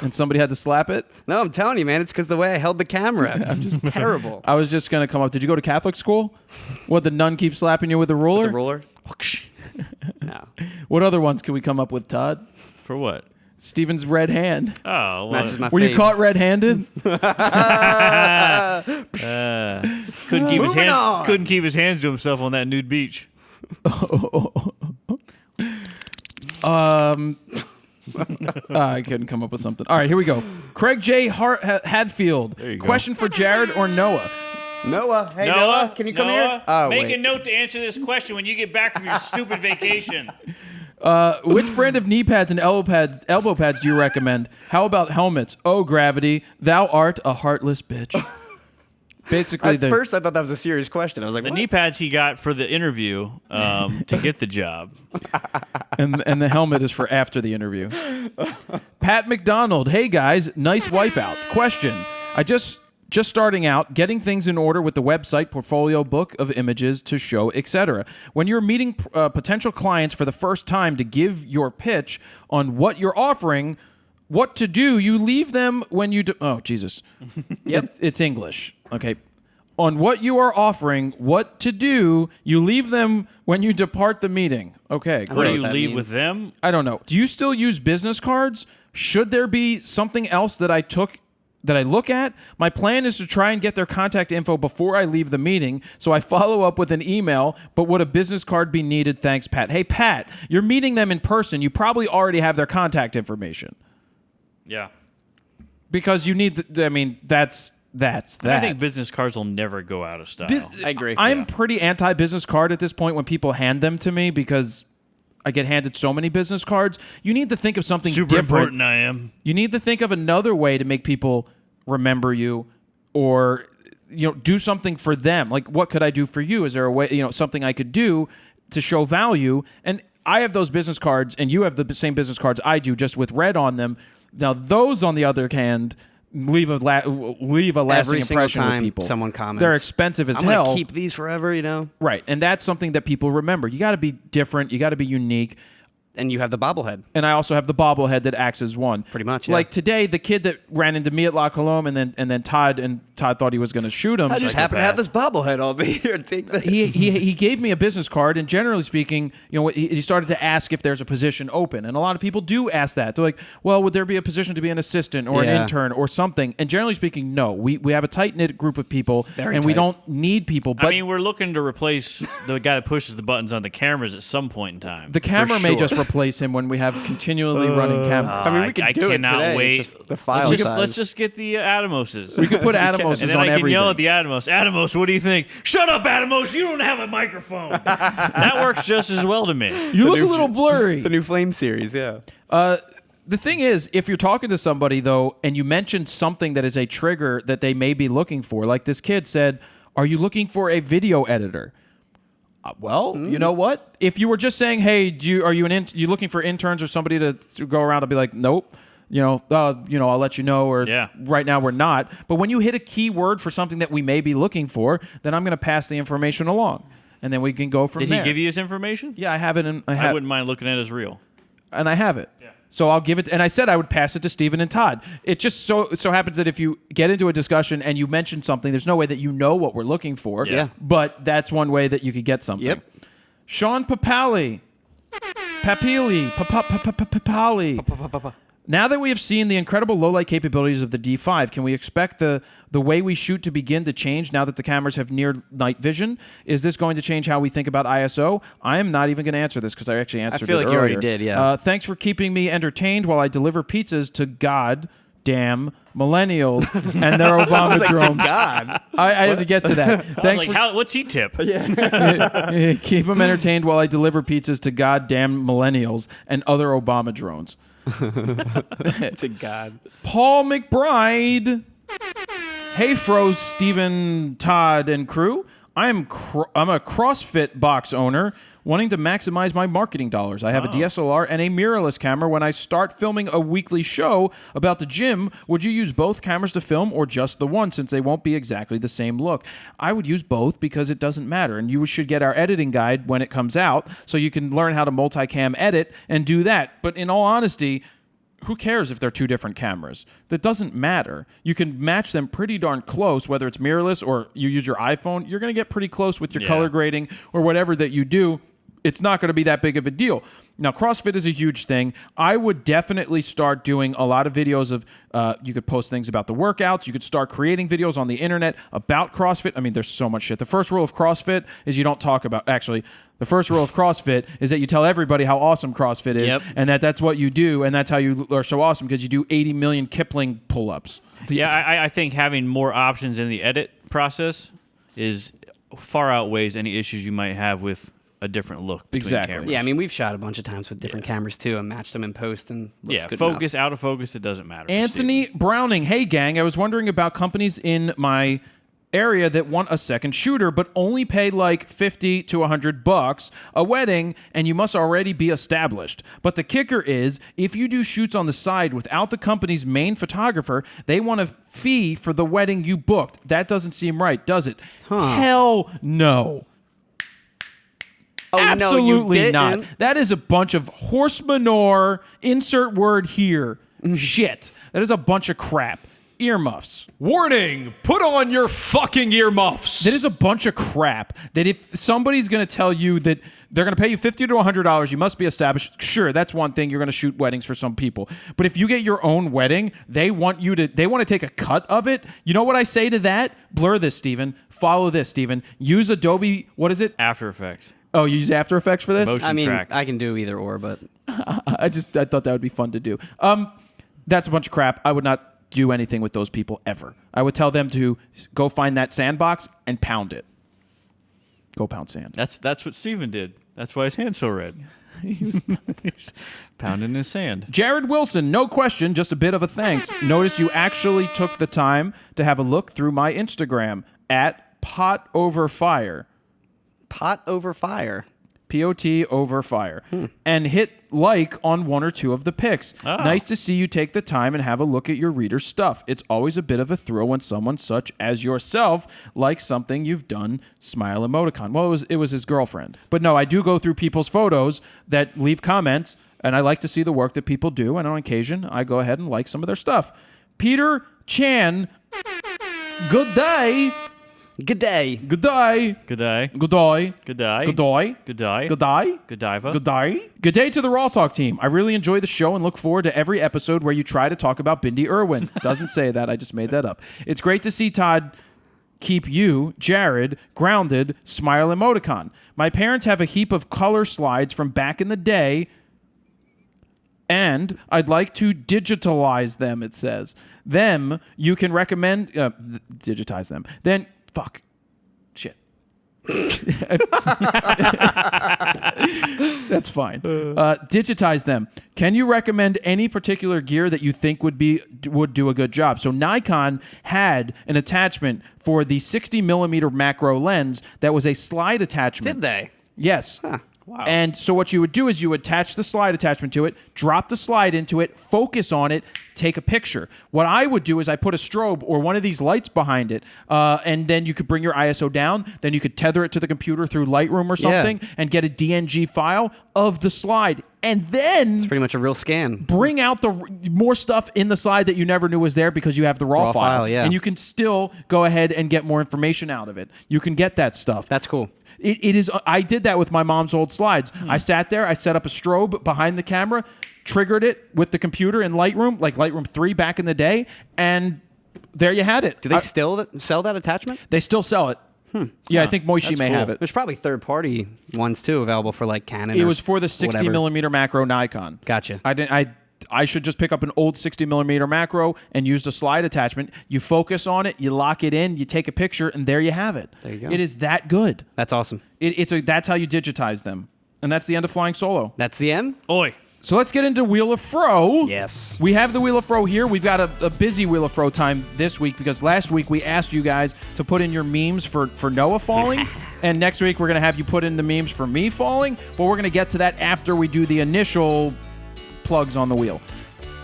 And somebody had to slap it? No, I'm telling you, man. It's because the way I held the camera. I'm just terrible. I was just going to come up. Did you go to Catholic school? What, the nun keeps slapping you with the ruler? The roller? No. What other ones can we come up with, Todd? For what? Steven's red hand. Oh, well, Matches my Were face. you caught red-handed? couldn't keep his hands to himself on that nude beach. I couldn't come up with something. All right, here we go. Craig J. Hadfield. There you go. Question for Jared or Noah? Noah. Hey, Noah. Can you come here? Oh, Make wait. a note to answer this question when you get back from your stupid vacation. Which brand of knee pads and elbow pads do you recommend? How about helmets? Oh, Gravity, thou art a heartless bitch. Basically, At first, I thought that was a serious question. I was like, The what? knee pads he got for the interview to get the job. and the helmet is for after the interview. Pat McDonald, hey guys, nice wipeout. Question: I just starting out, getting things in order with the website, portfolio, book of images to show, etc. When you're meeting potential clients for the first time to give your pitch on what you're offering, what to do, you leave them when you do. Oh, Jesus. Yep. It's English. Okay. on what you are offering, what to do. You leave them when you depart the meeting. Okay, What great. do you that leave means. with them? I don't know. Do you still use business cards? Should there be something else that I look at? My plan is to try and get their contact info before I leave the meeting, so I follow up with an email, but would a business card be needed? Thanks, Pat. Hey, Pat, you're meeting them in person. You probably already have their contact information Yeah. because you need that's that. I think business cards will never go out of style. I agree. I'm pretty anti-business card at this point when people hand them to me because I get handed so many business cards. You need to think of something Super different. important I am. You need to think of another way to make people remember you, or do something for them. Like, what could I do for you? Is there a way, something I could do to show value? And I have those business cards, and you have the same business cards I do, just with red on them. Now, those, on the other hand, leave a lasting Every single impression time with people. someone comments, They're expensive as I'm hell. gonna keep these forever. Right, and that's something that people remember. You got to be different. You got to be unique. And you have the bobblehead. And I also have the bobblehead that acts as one. Pretty much, yeah. Like today, the kid that ran into me at La Colombe, and then Todd thought he was going to shoot him. I just happen to have this bobblehead on me. Here, take this. He gave me a business card, and generally speaking, he started to ask if there's a position open, and a lot of people do ask that. They're like, "Well, would there be a position to be an assistant or an Yeah. intern or something?" And generally speaking, no. We have a tight knit group of people, Very and we tight. don't need people. But I mean, we're looking to replace the guy that pushes the buttons on the cameras at some point in time. the camera For may sure. just replace him when we have continually running cameras. I mean, we could I do it cannot today. wait. It's just the file let's size. just get the Atomoses. We could put Atomoses and then on I can everything. yell at the Atomos. Atomos, what do you think? Shut up, Atomos. You don't have a microphone. That works just as well to me. You look a little blurry. The new Flame series, yeah. The thing is, if you're talking to somebody, though, and you mention something that is a trigger that they may be looking for, like this kid said, "Are you looking for a video editor?" Well, you know what? If you were just saying, "Hey, are you you looking for interns or somebody to go around?" I'll be like, "Nope." I'll let you know, or Yeah. right now we're not. But when you hit a key word for something that we may be looking for, then I'm going to pass the information along, and then we can go from Did there. he give you his information? Yeah, I have it. I wouldn't mind looking at his reel. And I have it. Yeah. So I'll give it, and I said I would pass it to Steven and Todd. It just so happens that if you get into a discussion and you mention something, there's no way that you know what we're looking for. Yeah. But that's one way that you could get something. Yep. Sean Papali. Now that we have seen the incredible low-light capabilities of the D5, can we expect the way we shoot to begin to change now that the cameras have near night vision? Is this going to change how we think about ISO? I am not even going to answer this because I actually answered it feel like you already earlier. did, yeah. Thanks for keeping me entertained while I deliver pizzas to goddamn millennials and their Obama drones. God. I had to get to that. Thanks for What's he tip? keep them entertained while I deliver pizzas to goddamn millennials and other Obama drones. To God. Paul McBride. Hey, Froze, Steven, Todd, and crew. I'm a CrossFit box owner wanting to maximize my marketing dollars. I have a DSLR and a mirrorless camera. When I start filming a weekly show about the gym, would you use both cameras to film or just the one, since they won't be exactly the same look? I would use both because it doesn't matter. And you should get our editing guide when it comes out so you can learn how to multicam edit and do that. But in all honesty, who cares if they're two different cameras? That doesn't matter. You can match them pretty darn close, whether it's mirrorless or you use your iPhone. You're going to get pretty close with your color grading or whatever that you do. It's not going to be that big of a deal. Now, CrossFit is a huge thing. I would definitely start doing a lot of videos of, you could post things about the workouts. You could start creating videos on the internet about CrossFit. I mean, there's so much shit. The first rule of CrossFit is you don't talk about, actually, the first rule of CrossFit is that you tell everybody how awesome CrossFit is, and that's what you do, and that's how you are so awesome, because you do 80 million Kipling pull-ups. Yeah, I think having more options in the edit process is far outweighs any issues you might have with a different look between Exactly. cameras. Yeah, I mean, we've shot a bunch of times with different cameras, too, and matched them in post, and looks good focus, enough. out of focus, it doesn't matter. Anthony Browning. Hey, gang. I was wondering about companies in my area that want a second shooter but only pay like $50 to $100 a wedding, and you must already be established. But the kicker is, if you do shoots on the side without the company's main photographer, they want a fee for the wedding you booked. That doesn't seem right, does it? Hell no. Oh, Absolutely no, you not. didn't. That is a bunch of horse manure, insert word here, shit. That is a bunch of crap. earmuffs. Warning, put on your fucking earmuffs. That is a bunch of crap that if somebody's going to tell you that they're going to pay you $50 to $100, you must be established. Sure, that's one thing. You're going to shoot weddings for some people. But if you get your own wedding, they want to take a cut of it. You know what I say to that? Blur this, Steven. Follow this, Steven. Use Adobe, what is it? After Effects. Oh, you use After Effects for this? Motion I mean, track. I can do either or, but I thought that would be fun to do. That's a bunch of crap. I would not do anything with those people ever. I would tell them to go find that sandbox and pound it. Go pound sand. That's what Steven did. That's why his hand's so red. He's pounding his sand. Jared Wilson, no question, just a bit of a thanks. Noticed you actually took the time to have a look through my Instagram at Pot Over Fire. pot over fire. POT over fire. And hit like on one or two of the pics. Oh. Nice to see you take the time and have a look at your reader's stuff. It's always a bit of a thrill when someone such as yourself likes something you've done. Smile emoticon. Well, it was his girlfriend. But no, I do go through people's photos that leave comments, and I like to see the work that people do, and on occasion, I go ahead and like some of their stuff. Peter Chan, good day. Good day. Good day. Good day. Good day. Good day. Good day. Good day. Good day. Good diva. Good day. Good day to the RAWtalk team. I really enjoy the show and look forward to every episode where you try to talk about Bindi Irwin. Doesn't say that. I just made that up. It's great to see Todd keep you, Jared, grounded, smile emoticon. My parents have a heap of color slides from back in the day, and I'd like to digitalize them, it says. Them, you can recommend... digitize them. Then... Fuck. Shit. That's fine. Digitize them. Can you recommend any particular gear that you think would do a good job? So Nikon had an attachment for the 60 millimeter macro lens that was a slide attachment. Did they? Yes. Huh. Wow. And so what you would do is you would attach the slide attachment to it, drop the slide into it, focus on it, take a picture. What I would do is I put a strobe or one of these lights behind it, and then you could bring your ISO down. Then you could tether it to the computer through Lightroom or something and get a DNG file of the slide. And then It's pretty much a real scan. bring out the more stuff in the slide that you never knew was there because you have the raw file. Yeah. And you can still go ahead and get more information out of it. You can get that stuff. That's cool. It is. I did that with my mom's old slides. I sat there. I set up a strobe behind the camera, triggered it with the computer in Lightroom, like Lightroom 3 back in the day, and there you had it. Do they still sell that attachment? They still sell it. Yeah, I think Moishi That's may cool. have it. There's probably third-party ones too available for like Canon. It or was for the 60 whatever. millimeter macro Nikon. Gotcha. I should just pick up an old 60 millimeter macro and use the slide attachment. You focus on it, you lock it in, you take a picture, and there you have it. There you go. It is that good. That's awesome. That's how you digitize them. And that's the end of Flying Solo. That's the end? Oi. So let's get into Wheel of Fro. Yes. We have the Wheel of Fro here. We've got a busy Wheel of Fro time this week because last week we asked you guys to put in your memes for Noah falling. And next week we're going to have you put in the memes for me falling. But we're going to get to that after we do the initial plugs on the wheel.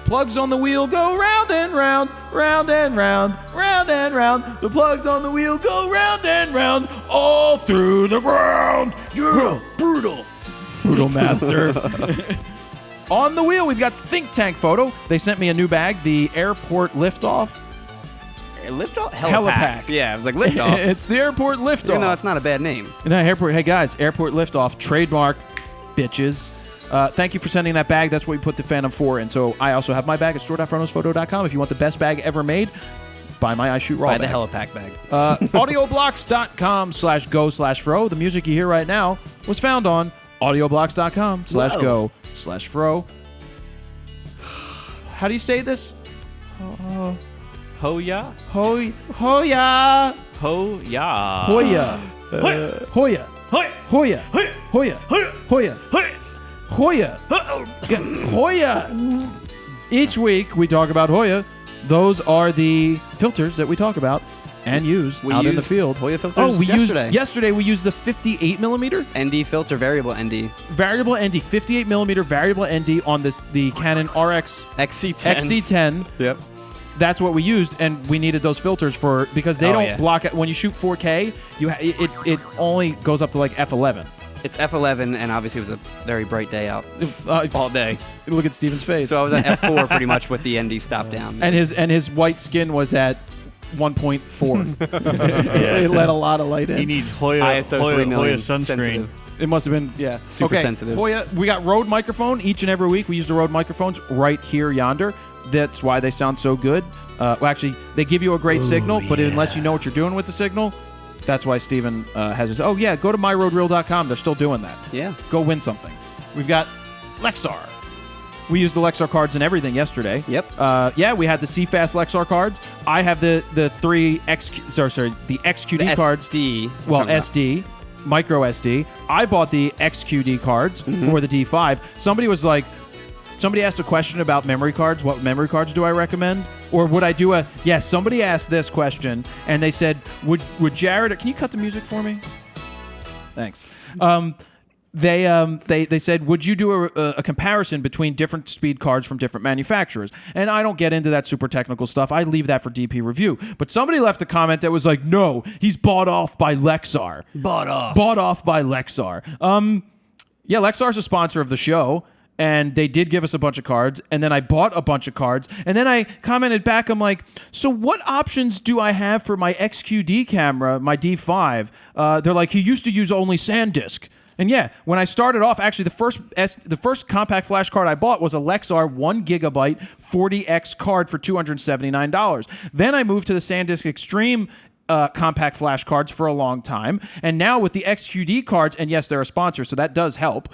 Plugs on the wheel go round and round, round and round, round and round. The plugs on the wheel go round and round, all through the ground. Yeah, brutal. Brutal master. On the wheel, we've got the think tank photo. They sent me a new bag, the airport liftoff. Liftoff? Helipack. Yeah, it was like liftoff. It's the airport liftoff. Even though it's not a bad name. No, airport. Hey guys, airport liftoff trademark, bitches. Thank you for sending that bag. That's what we put the Phantom 4 in. So I also have my bag at store.fronthosphoto.com. If you want the best bag ever made, buy my I Shoot Raw Buy bag. the Helipack bag. Audioblocks.com/go/fro. The music you hear right now was found on audioblocks.com/go/fro. How do you say this? Hoya. Hoya. Hoya. Hoya. Hoya. Hoya. Hoya. Hoya. Hoya. Hoya. Hoya. Each week we talk about Hoya. Those are the filters that we talk about and use out in the field. Hoya filters yesterday we used the 58 millimeter ND filter, variable ND. variable ND, 58 millimeter variable ND on the Canon RX XC10. Yep. That's what we used, and we needed those filters because they don't block it when you shoot 4K. It only goes up to like f11. It's F11, and obviously it was a very bright day out all day. Look at Steven's face. So I was at F4 pretty much with the ND stop down. and his white skin was at 1.4. It let a lot of light in. He needs Hoya ISO 3 million sunscreen. sensitive. It must have been, yeah. Super sensitive. Hoya, we got Rode microphone each and every week. We use the Rode microphones right here yonder. That's why they sound so good. Well, actually, they give you a great signal, but unless you know what you're doing with the signal, that's why Steven has his. Oh, yeah, go to myroadreel.com. They're still doing that. Yeah. Go win something. We've got Lexar. We used the Lexar cards and everything yesterday. Yep. Yeah, we had the CFast Lexar cards. I have the three the XQD cards. SD. Well, SD, micro SD. I bought the XQD cards for the D5. Somebody asked a question about memory cards. What memory cards do I recommend? Or would I do somebody asked this question, and they said, would Jared, can you cut the music for me? Thanks. They said, would you do a comparison between different speed cards from different manufacturers? And I don't get into that super technical stuff. I leave that for DP Review. But somebody left a comment that was like, no, he's bought off by Lexar. Bought off by Lexar. Yeah, Lexar's a sponsor of the show. And they did give us a bunch of cards, and then I bought a bunch of cards, and then I commented back, I'm like, so what options do I have for my XQD camera, my D5? They're like, he used to use only SanDisk. And yeah, when I started off, actually the first compact flash card I bought was a Lexar 1 gigabyte 40X card for $279. Then I moved to the SanDisk Extreme compact flash cards for a long time, and now with the XQD cards, and yes, they're a sponsor, so that does help.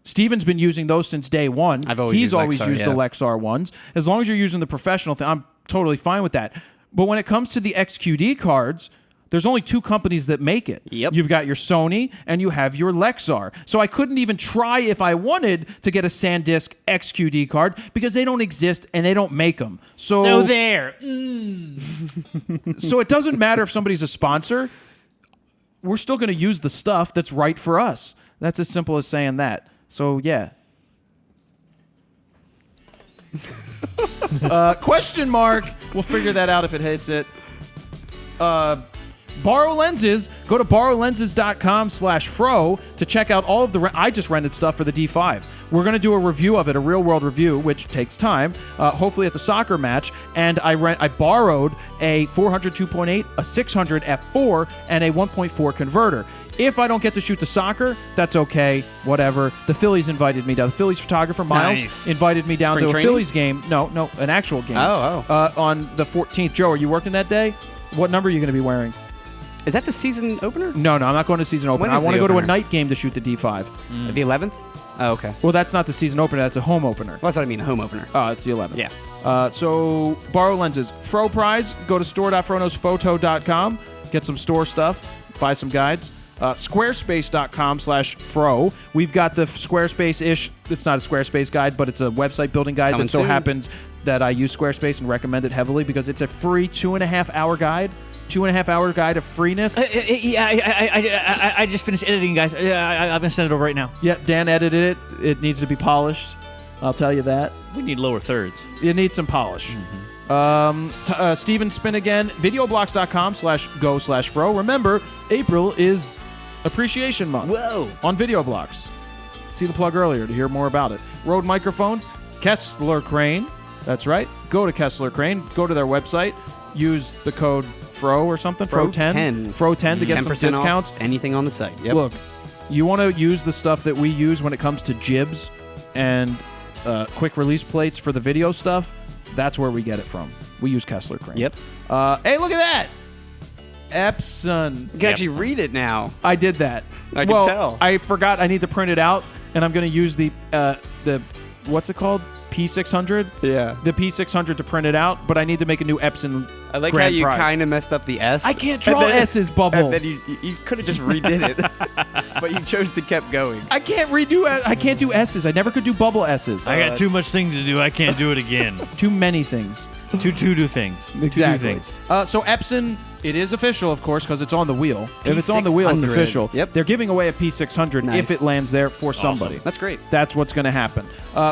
Steven's been using those since day one. He's always used the Lexar ones. As long as you're using the professional thing, I'm totally fine with that. But when it comes to the XQD cards, there's only two companies that make it. Yep. You've got your Sony and you have your Lexar. So I couldn't even try if I wanted to get a SanDisk XQD card because they don't exist and they don't make them. So there. So it doesn't matter if somebody's a sponsor. We're still going to use the stuff that's right for us. That's as simple as saying that. So, yeah. Question mark. We'll figure that out if it hits it. Borrow lenses. Go to borrowlenses.com/fro to check out all of the... I just rented stuff for the D5. We're going to do a review of it, a real-world review, which takes time, hopefully at the soccer match. And I borrowed a 400 2.8, a 600 f4, and a 1.4 converter. If I don't get to shoot the soccer, that's okay. Whatever. The Phillies invited me down. The Phillies photographer, Miles, invited me down Spring to training? a Phillies game. No, an actual game. On the 14th. Joe, are you working that day? What number are you going to be wearing? Is that the season opener? No, I'm not going to season opener. I want to go to a night game to shoot the D5. The 11th? Oh, okay. Well, that's not the season opener. That's a home opener. Well, that's what I mean, a home opener. Oh, it's the 11th. Yeah. So, borrow lenses. Fro prize. Go to store.fronosphoto.com. Get some store stuff. Buy some guides. Squarespace.com/fro. We've got the Squarespace-ish. It's not a Squarespace guide, but it's a website building guide that so happens that I use Squarespace and recommend it heavily because it's a free 2.5-hour guide. 2.5-hour guide of freeness. I just finished editing, guys. I'm going to send it over right now. Yep, Dan edited it. It needs to be polished. I'll tell you that. We need lower thirds. You need some polish. Steven Spin again. Videoblocks.com/go/fro. Remember, April is Appreciation Month. Whoa. On Videoblocks. See the plug earlier to hear more about it. Rode microphones. Kessler Crane. That's right. Go to Kessler Crane. Go to their website. Use the code FRO or something. FRO10. FRO10 to get some discounts. Off anything on the site. Yep. Look, you want to use the stuff that we use when it comes to jibs and quick release plates for the video stuff. That's where we get it from. We use Kessler Crane. Yep. Hey, look at that. Epson. You can actually read it now. I did that. I can tell. I forgot I need to print it out, and I'm going to use the what's it called? P600? Yeah. The P600 to print it out, but I need to make a new Epson I like Grand how you Prize. kind of messed up the S. I can't draw S's, Bubble. And then you could have just redid it, but you chose to keep going. I can't do S's. I never could do bubble S's. I got too much things to do. I can't do it again. Too many things. To do things. Exactly. To do things. So Epson, it is official, of course, because it's on the wheel. If it's on the wheel, it's official. Yep. They're giving away a P600 if it lands there for somebody. That's great. That's what's going to happen.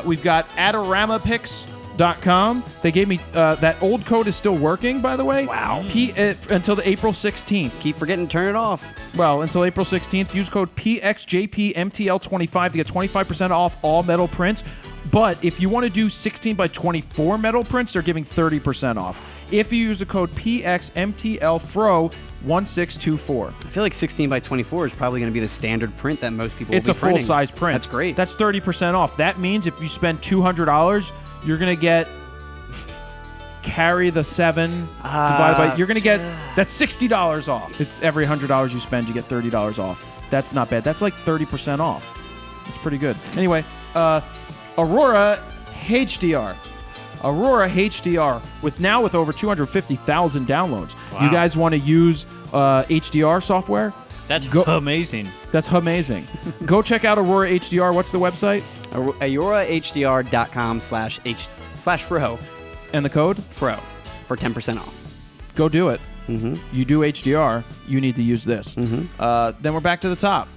We've got Adorama picks They gave me that old code is still working, by the way. Wow. Until the April 16th. Keep forgetting to turn it off. Well, until April 16th, use code PXJPMTL25 to get 25% off all metal prints. But if you want to do 16 by 24 metal prints, they're giving 30% off. If you use the code PXMTLFRO1624. I feel like 16 by 24 is probably going to be the standard print that most people It's will a be printing. full-size print. That's great. That's 30% off. That means if you spend $200, you're going to get carry the 7 divided by... You're going to get... That's $60 off. It's every $100 you spend, you get $30 off. That's not bad. That's like 30% off. That's pretty good. Anyway, Aurora HDR. Aurora HDR with over 250,000 downloads. Wow. You guys want to use HDR software? That's amazing. That's amazing. Go check out Aurora HDR. What's the website? AuroraHDR.com/fro. And the code? Fro. For 10% off. Go do it. Mm-hmm. You do HDR, you need to use this. Mm-hmm. Then we're back to the top.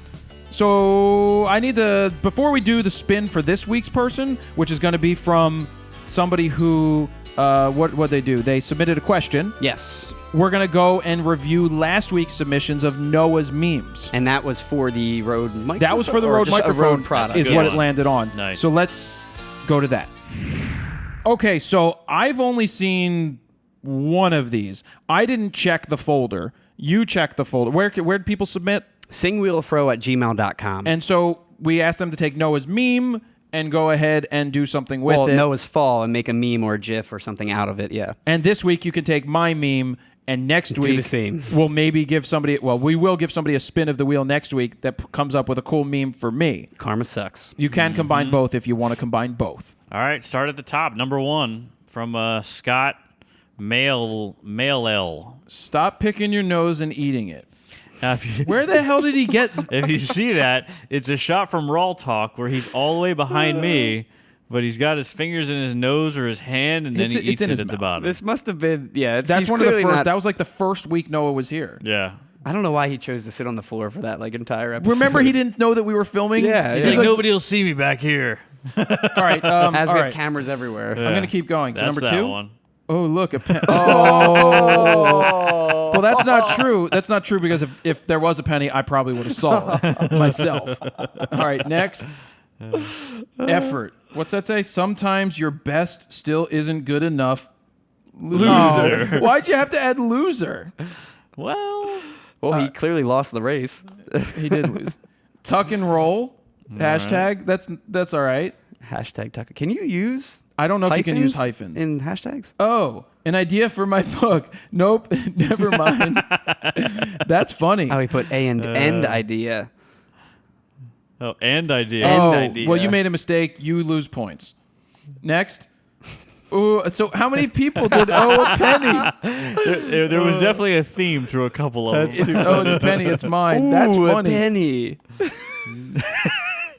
So I need to, before we do the spin for this week's person, which is going to be from somebody who, what they do? They submitted a question. Yes. We're going to go and review last week's submissions of Noah's memes. And that was for the Rode microphone? That was for the Or Rode just a microphone, Rode product. is Good what one. it landed on. Nice. So let's go to that. Okay, so I've only seen one of these. I didn't check the folder. You checked the folder. Where did people submit? Singwheelfro@gmail.com. And so we asked them to take Noah's meme and go ahead and do something with it. Noah's fall and make a meme or a GIF or something out of it, yeah. And this week you can take my meme, and next Do week the same. we'll maybe give somebody, we will give somebody a spin of the wheel next week that comes up with a cool meme for me. Karma sucks. You can combine both if you want to combine both. All right, start at the top. Number 1 from Scott Mail. Stop picking your nose and eating it. Now, if you, Where the hell did he get? if you see that, it's a shot from RAWtalk where he's all the way behind me, but he's got his fingers in his nose or his hand, and then he eats in it his at the mouth. bottom. This must have been, That's he's one of the clearly first. not- That was like the first week Noah was here. Yeah. I don't know why he chose to sit on the floor for that entire episode. Remember, he didn't know that we were filming. Yeah, He's yeah. like, nobody will see me back here. All right. As all we right. have cameras everywhere. I'm gonna keep going. So That's number that 2. one. Oh, look, a pen. Oh. Well, that's not true. That's not true because if there was a penny, I probably would have saw it myself. All right, next. Effort. What's that say? Sometimes your best still isn't good enough. Loser. Oh, why'd you have to add loser? Well, He clearly lost the race. He did lose. Tuck and roll. Hashtag. That's all right. Hashtag Tucker. Can you use I don't know if you can use hyphens. in hashtags? Oh, an idea for my book. Nope, never mind. That's funny. Oh, he put end idea. and idea. Oh, idea. well, you made a mistake. You lose points. Next. Ooh, so how many people did owe a penny? There was definitely a theme through a couple of them. It's a penny. It's mine. That's Ooh, funny. a penny.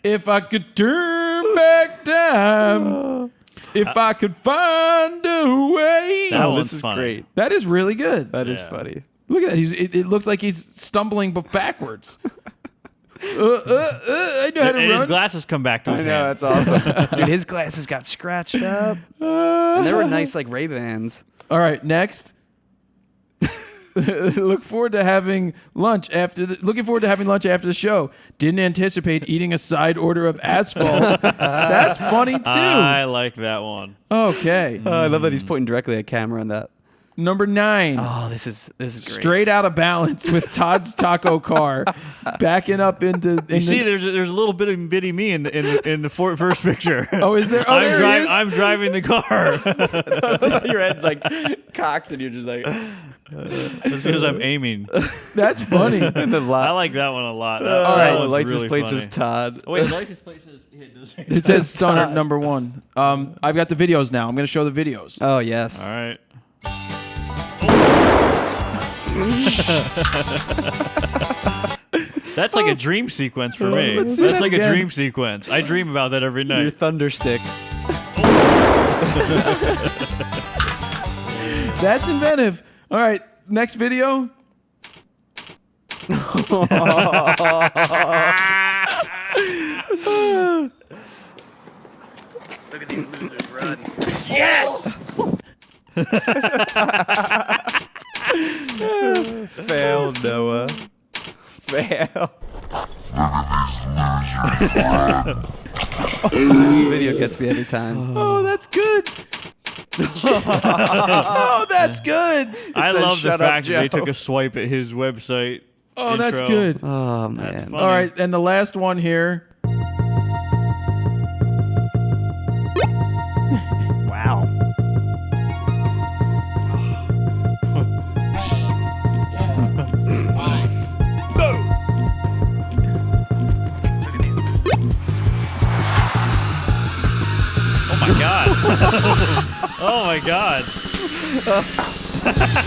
If I could turn back time, if I could find a way. That Oh, one's this is funny. great. That is really good. That is Yeah. funny. Look at that. It looks like he's stumbling backwards. I know how to And his run. glasses come back to his hand. that's awesome. Dude, his glasses got scratched up. And they were nice like Ray-Bans. All right, next. Looking forward to having lunch after the show. Didn't anticipate eating a side order of asphalt. That's funny too. I like that one. Okay. I love that he's pointing directly at camera on that. Number 9. Oh, this is great. Straight out of balance with Todd's taco car, backing up into. You see, there's a little bit of bitty me in the first picture. Oh, is there? Oh, there he is. I'm driving the car. Your head's like cocked and you're just like. That's because I'm aiming. That's funny. And the I like that one a lot. All right. That one's license really plate funny. says Todd. Oh, wait, license plate says It says Stunner number 1. I've got the videos now. I'm going to show the videos. Oh yes. All right. That's like a dream sequence for me. let's That's see that like again. a dream sequence. I dream about that every Your night. thunder stick. That's inventive. All right, next video. Look at these losers run. Yes. Fail, Noah. Fail. Video gets me every time. Oh, that's good. Oh, that's good. I said, love the "Shut up, fact that they Joe." took a swipe at his website. Oh, that's intro. good. Oh, That's man. funny. All right, and the last one here. Wow. Oh my god. Oh my god.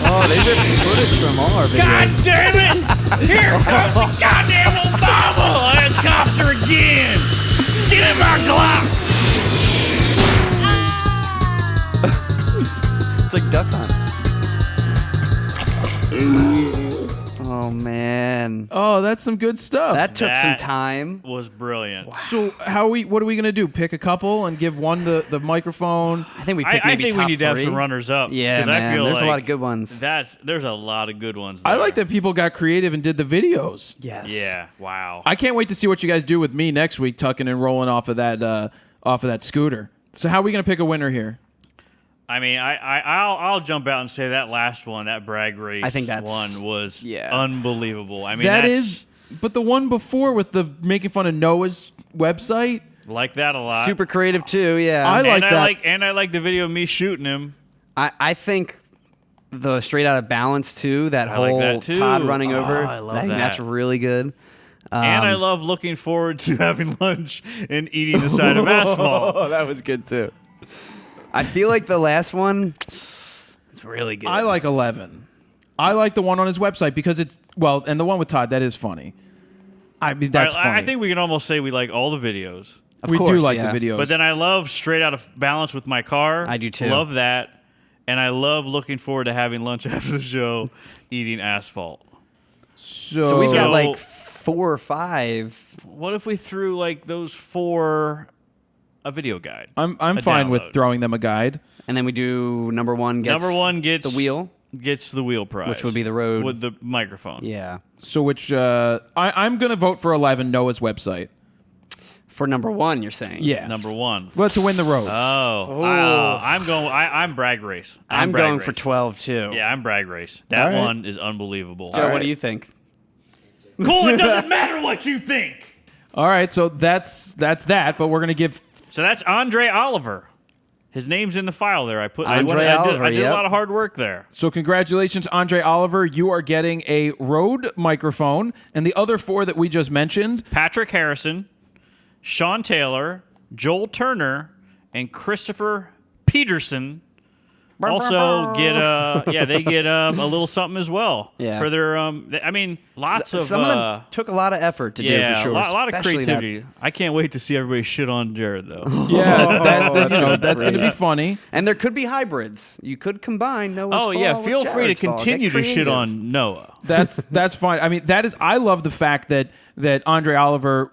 Oh, they ripped some footage from all our videos. God damn it! Here comes the goddamn Obama helicopter again! Get in my Glock! It's like Duck Hunt. Oh, man. Oh, that's some good stuff. That took some That- time. Was brilliant. So what are we gonna do? Pick a couple and give one the microphone. I think we picked I maybe think we top need to have 3. some runners up. Yeah, 'cause I man. feel There's a like lot of good ones. There's a lot of good ones. I there. like that people got creative and did the videos. Yes. Yeah. Wow. I can't wait to see what you guys do with me next week, tucking and rolling off of that scooter. So how are we gonna pick a winner here? I mean, I'll jump out and say that last one, that brag race. I think that's- one was yeah. unbelievable. I mean, That that's, is, but the one before with the making fun of Noah's website, like that a lot. Super creative, too, yeah. I like that. I like the video of me shooting him. I think the straight out of balance, too, that I like whole that, too. Todd running Oh, over. I love think that. that's really good. And I love looking forward to having lunch and eating the side of asphalt. Oh, that was good, too. I feel like the last one is really good. I like 11. I like the one on his website because it's and the one with Todd, that is funny. I mean, that's funny. I think we can almost say we like all the videos. Of we do course, like yeah. the videos. But then I love straight out of balance with my car. I do, too. Love that. And I love looking forward to having lunch after the show, eating asphalt. So we've got So- like 4 or 5. What if we threw like those 4 a video guide? I'm a fine with download. throwing them a guide. And then we do number 1 gets Number 1 gets the wheel. Gets the wheel prize, Which would be the road. with the microphone. Yeah. So which I'm gonna vote for 11, Noah's website. For number 1, you're saying? Yeah, Number 1. Well, to win the road. I'm going. I'm brag race. I'm brag going race. for 12, too. Yeah, I'm brag race. That All right. one is unbelievable. Joe, what do you think? Cool. It doesn't matter what you think. All right, so that's that. But we're gonna give. So that's Andre Oliver. His name's in the file there. I Andre Oliver, I did yep. a lot of hard work there. So congratulations, Andre Oliver. You are getting a Rode microphone, and the other 4 that we just mentioned. Patrick Harrison, Sean Taylor, Joel Turner, and Christopher Peterson also get they get a little something as well. Yeah. For their I mean, lots of Some of them took a lot of effort to do, yeah, for sure. a lot of especially that- creativity. I can't wait to see everybody shit on Jared though. Yeah, that's gonna be funny. And there could be hybrids. You could combine Noah's Oh yeah, fall with feel free to Jared's fall. Get continue to shit creative. on Noah. That's fine. I mean, I love the fact that Andre Oliver,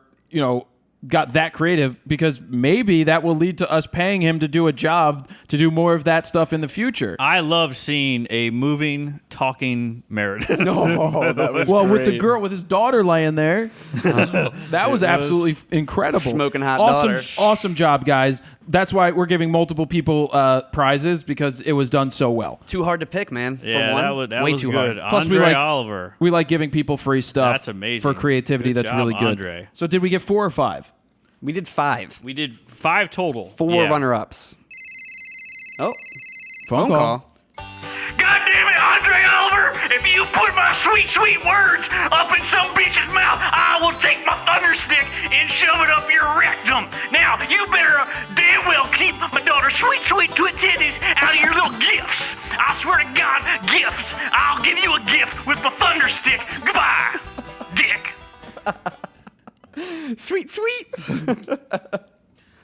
got that creative because maybe that will lead to us paying him to do a job to do more of that stuff in the future. I love seeing a moving, talking Meredith. Oh, that was With the girl with his daughter laying there, that was absolutely incredible. Smoking hot awesome, daughter. awesome job, guys. That's why we're giving multiple people prizes because it was done so well. Too hard to pick, man. Yeah, for one. that Way was too good. hard. Plus, we Andre like- Oliver. We like giving people free stuff. That's amazing. For creativity. Good That's job, really good. Andre. So did we get 4 or 5? We did 5. We did 5 total. 4 Yeah. runner-ups. Oh, Phone call. God damn it, Andre Oliver! If you put my sweet, sweet words up in some bitch's mouth, I will take my thunder stick and shove it up your rectum. Now, you better damn well keep my daughter's sweet, sweet twit titties out of your little gifts. I swear to God, gifts. I'll give you a gift with my thunder stick. Goodbye, dick. sweet.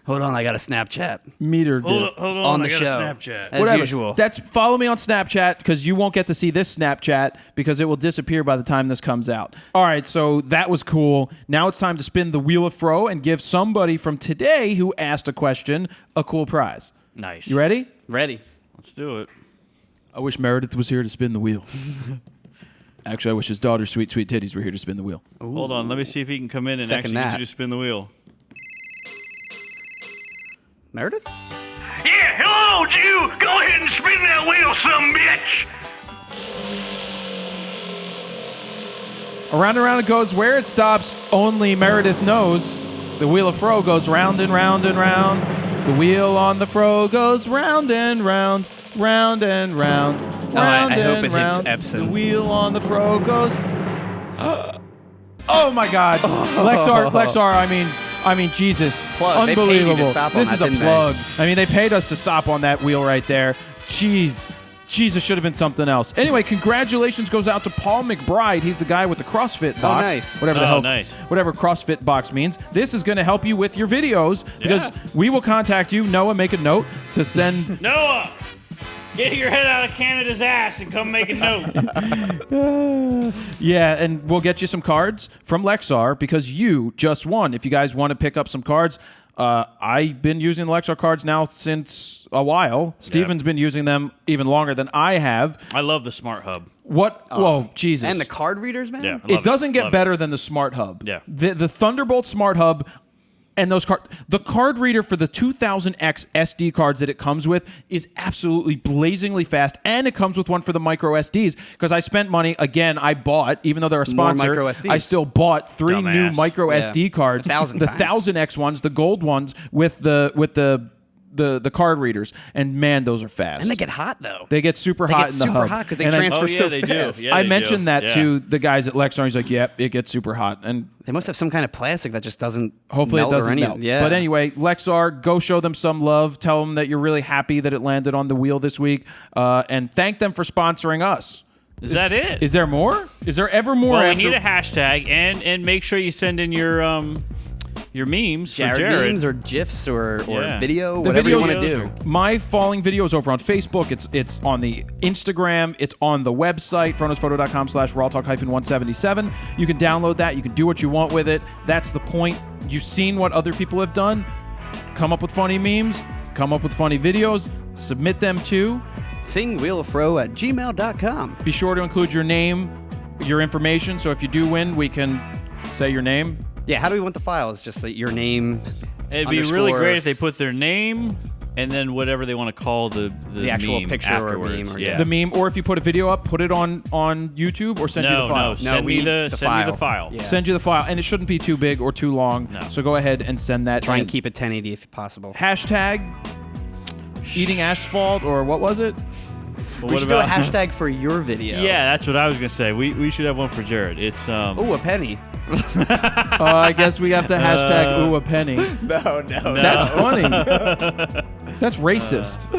Hold on, I got a Snapchat. Meter diff. Hold on, On the I got show. a Snapchat. As Whatever. usual. Follow me on Snapchat because you won't get to see this Snapchat because it will disappear by the time this comes out. All right, so that was cool. Now it's time to spin the Wheel of Fro and give somebody from today who asked a question a cool prize. Nice. You ready? Ready. Let's do it. I wish Meredith was here to spin the wheel. Actually, I wish his daughter's sweet, sweet titties were here to spin the wheel. Ooh. Hold on. Let me see if he can come in and Second actually get that. you to spin the wheel. Meredith? Yeah, hello, Jew. Go ahead and spin that wheel, some bitch. Around and round it goes. Where it stops, only Meredith knows. The wheel of fro goes round and round and round. The wheel on the fro goes round and round, round and round, round I hope and it hits round. Epson. The wheel on the fro goes. Oh my God, Lexar! I mean, Jesus, Plug. They paid you to unbelievable! stop on This that, is a didn't they? plug. I mean, they paid us to stop on that wheel right there. Jeez. Jesus, should have been something else. Anyway, congratulations goes out to Paul McBride. He's the guy with the CrossFit box. nice. Whatever the Oh, hell, nice. whatever CrossFit box means. This is going to help you with your videos because we will contact you. Noah, make a note to send. Noah, get your head out of Canada's ass and come make a note. Yeah, and we'll get you some cards from Lexar because you just won. If you guys want to pick up some cards, I've been using the Lexar cards now since a while. Steven's been using them even longer than I have. I love the Smart Hub. What? Whoa, Jesus. And the card readers, man? Yeah. It doesn't get Love better than the Smart Hub. Yeah. The Thunderbolt Smart Hub and those the card reader for the 2000X SD cards that it comes with is absolutely blazingly fast, and it comes with one for the micro SDs because I spent money again. I bought, even though they're a More sponsor, micro SDs. I still bought 3 new Dumbass. micro Yeah. SD cards, 1,000 the times. 1000X ones, the gold ones with the card readers, and man, those are fast. And they get hot, though. They get super They hot get in the super hub. hot because they And transfer Oh, yeah, so they fast. do. Yeah, I they mentioned do. that Yeah. to the guys at Lexar. He's like, "Yep, it gets super hot," and They must have some kind of plastic that just doesn't hopefully it melt or doesn't anything. melt. Yeah. But anyway, Lexar, go show them some love. Tell them that you're really happy that it landed on the wheel this week, and thank them for sponsoring us. Is that it? Is there more? Is there ever more? well, we after? need a hashtag, and make sure you send in your memes for Jared Jared. memes or GIFs or Yeah. video, The whatever you want to videos do. My falling video is over on Facebook. It's on the Instagram. It's on the website, fronosphoto.com/RAWtalk-177. You can download that. You can do what you want with it. That's the point. You've seen what other people have done. Come up with funny memes. Come up with funny videos. Submit them to. Singwheelofro@gmail.com. Be sure to include your name, your information. So if you do win, we can say your name. Yeah, how do we want the file? It's just like your name. It'd be really underscore- great if they put their name and then whatever they want to call the actual meme picture or afterwards. meme or- yeah. The meme, or if you put a video up, put it on YouTube or send you the file. No, send me the file. Yeah. Send you the file, and it shouldn't be too big or too long. No. So go ahead and send that. Try in. and keep it 1080 if possible. Hashtag eating asphalt, or what was it? But We what should do a about hashtag for your video. Yeah, that's what I was gonna say. We should have one for Jared. It's Ooh, a penny. I guess we have to hashtag ooh a penny. No. That's funny. That's racist.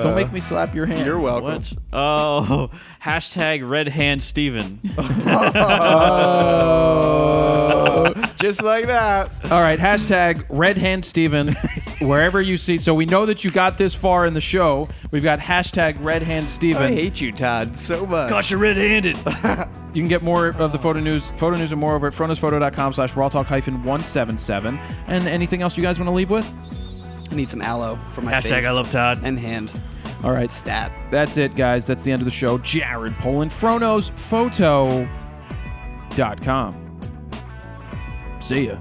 Don't make me slap your hand. You're welcome. what? Oh, hashtag Red Hand Steven. Just like that. All right, hashtag Red Hand Steven, wherever you see. So we know that you got this far in the show. We've got hashtag Red Hand Steven. I hate you, Todd, so much. Got you red-handed. You can get more of the photo news and more over at fronosphoto.com/RAWtalk-177. And anything else you guys want to leave with? I need some aloe for my face. Hashtag I love Todd. And hand. All right, Stat. that's it, guys. That's the end of the show. Jared Poland, FronosPhoto.com. See ya.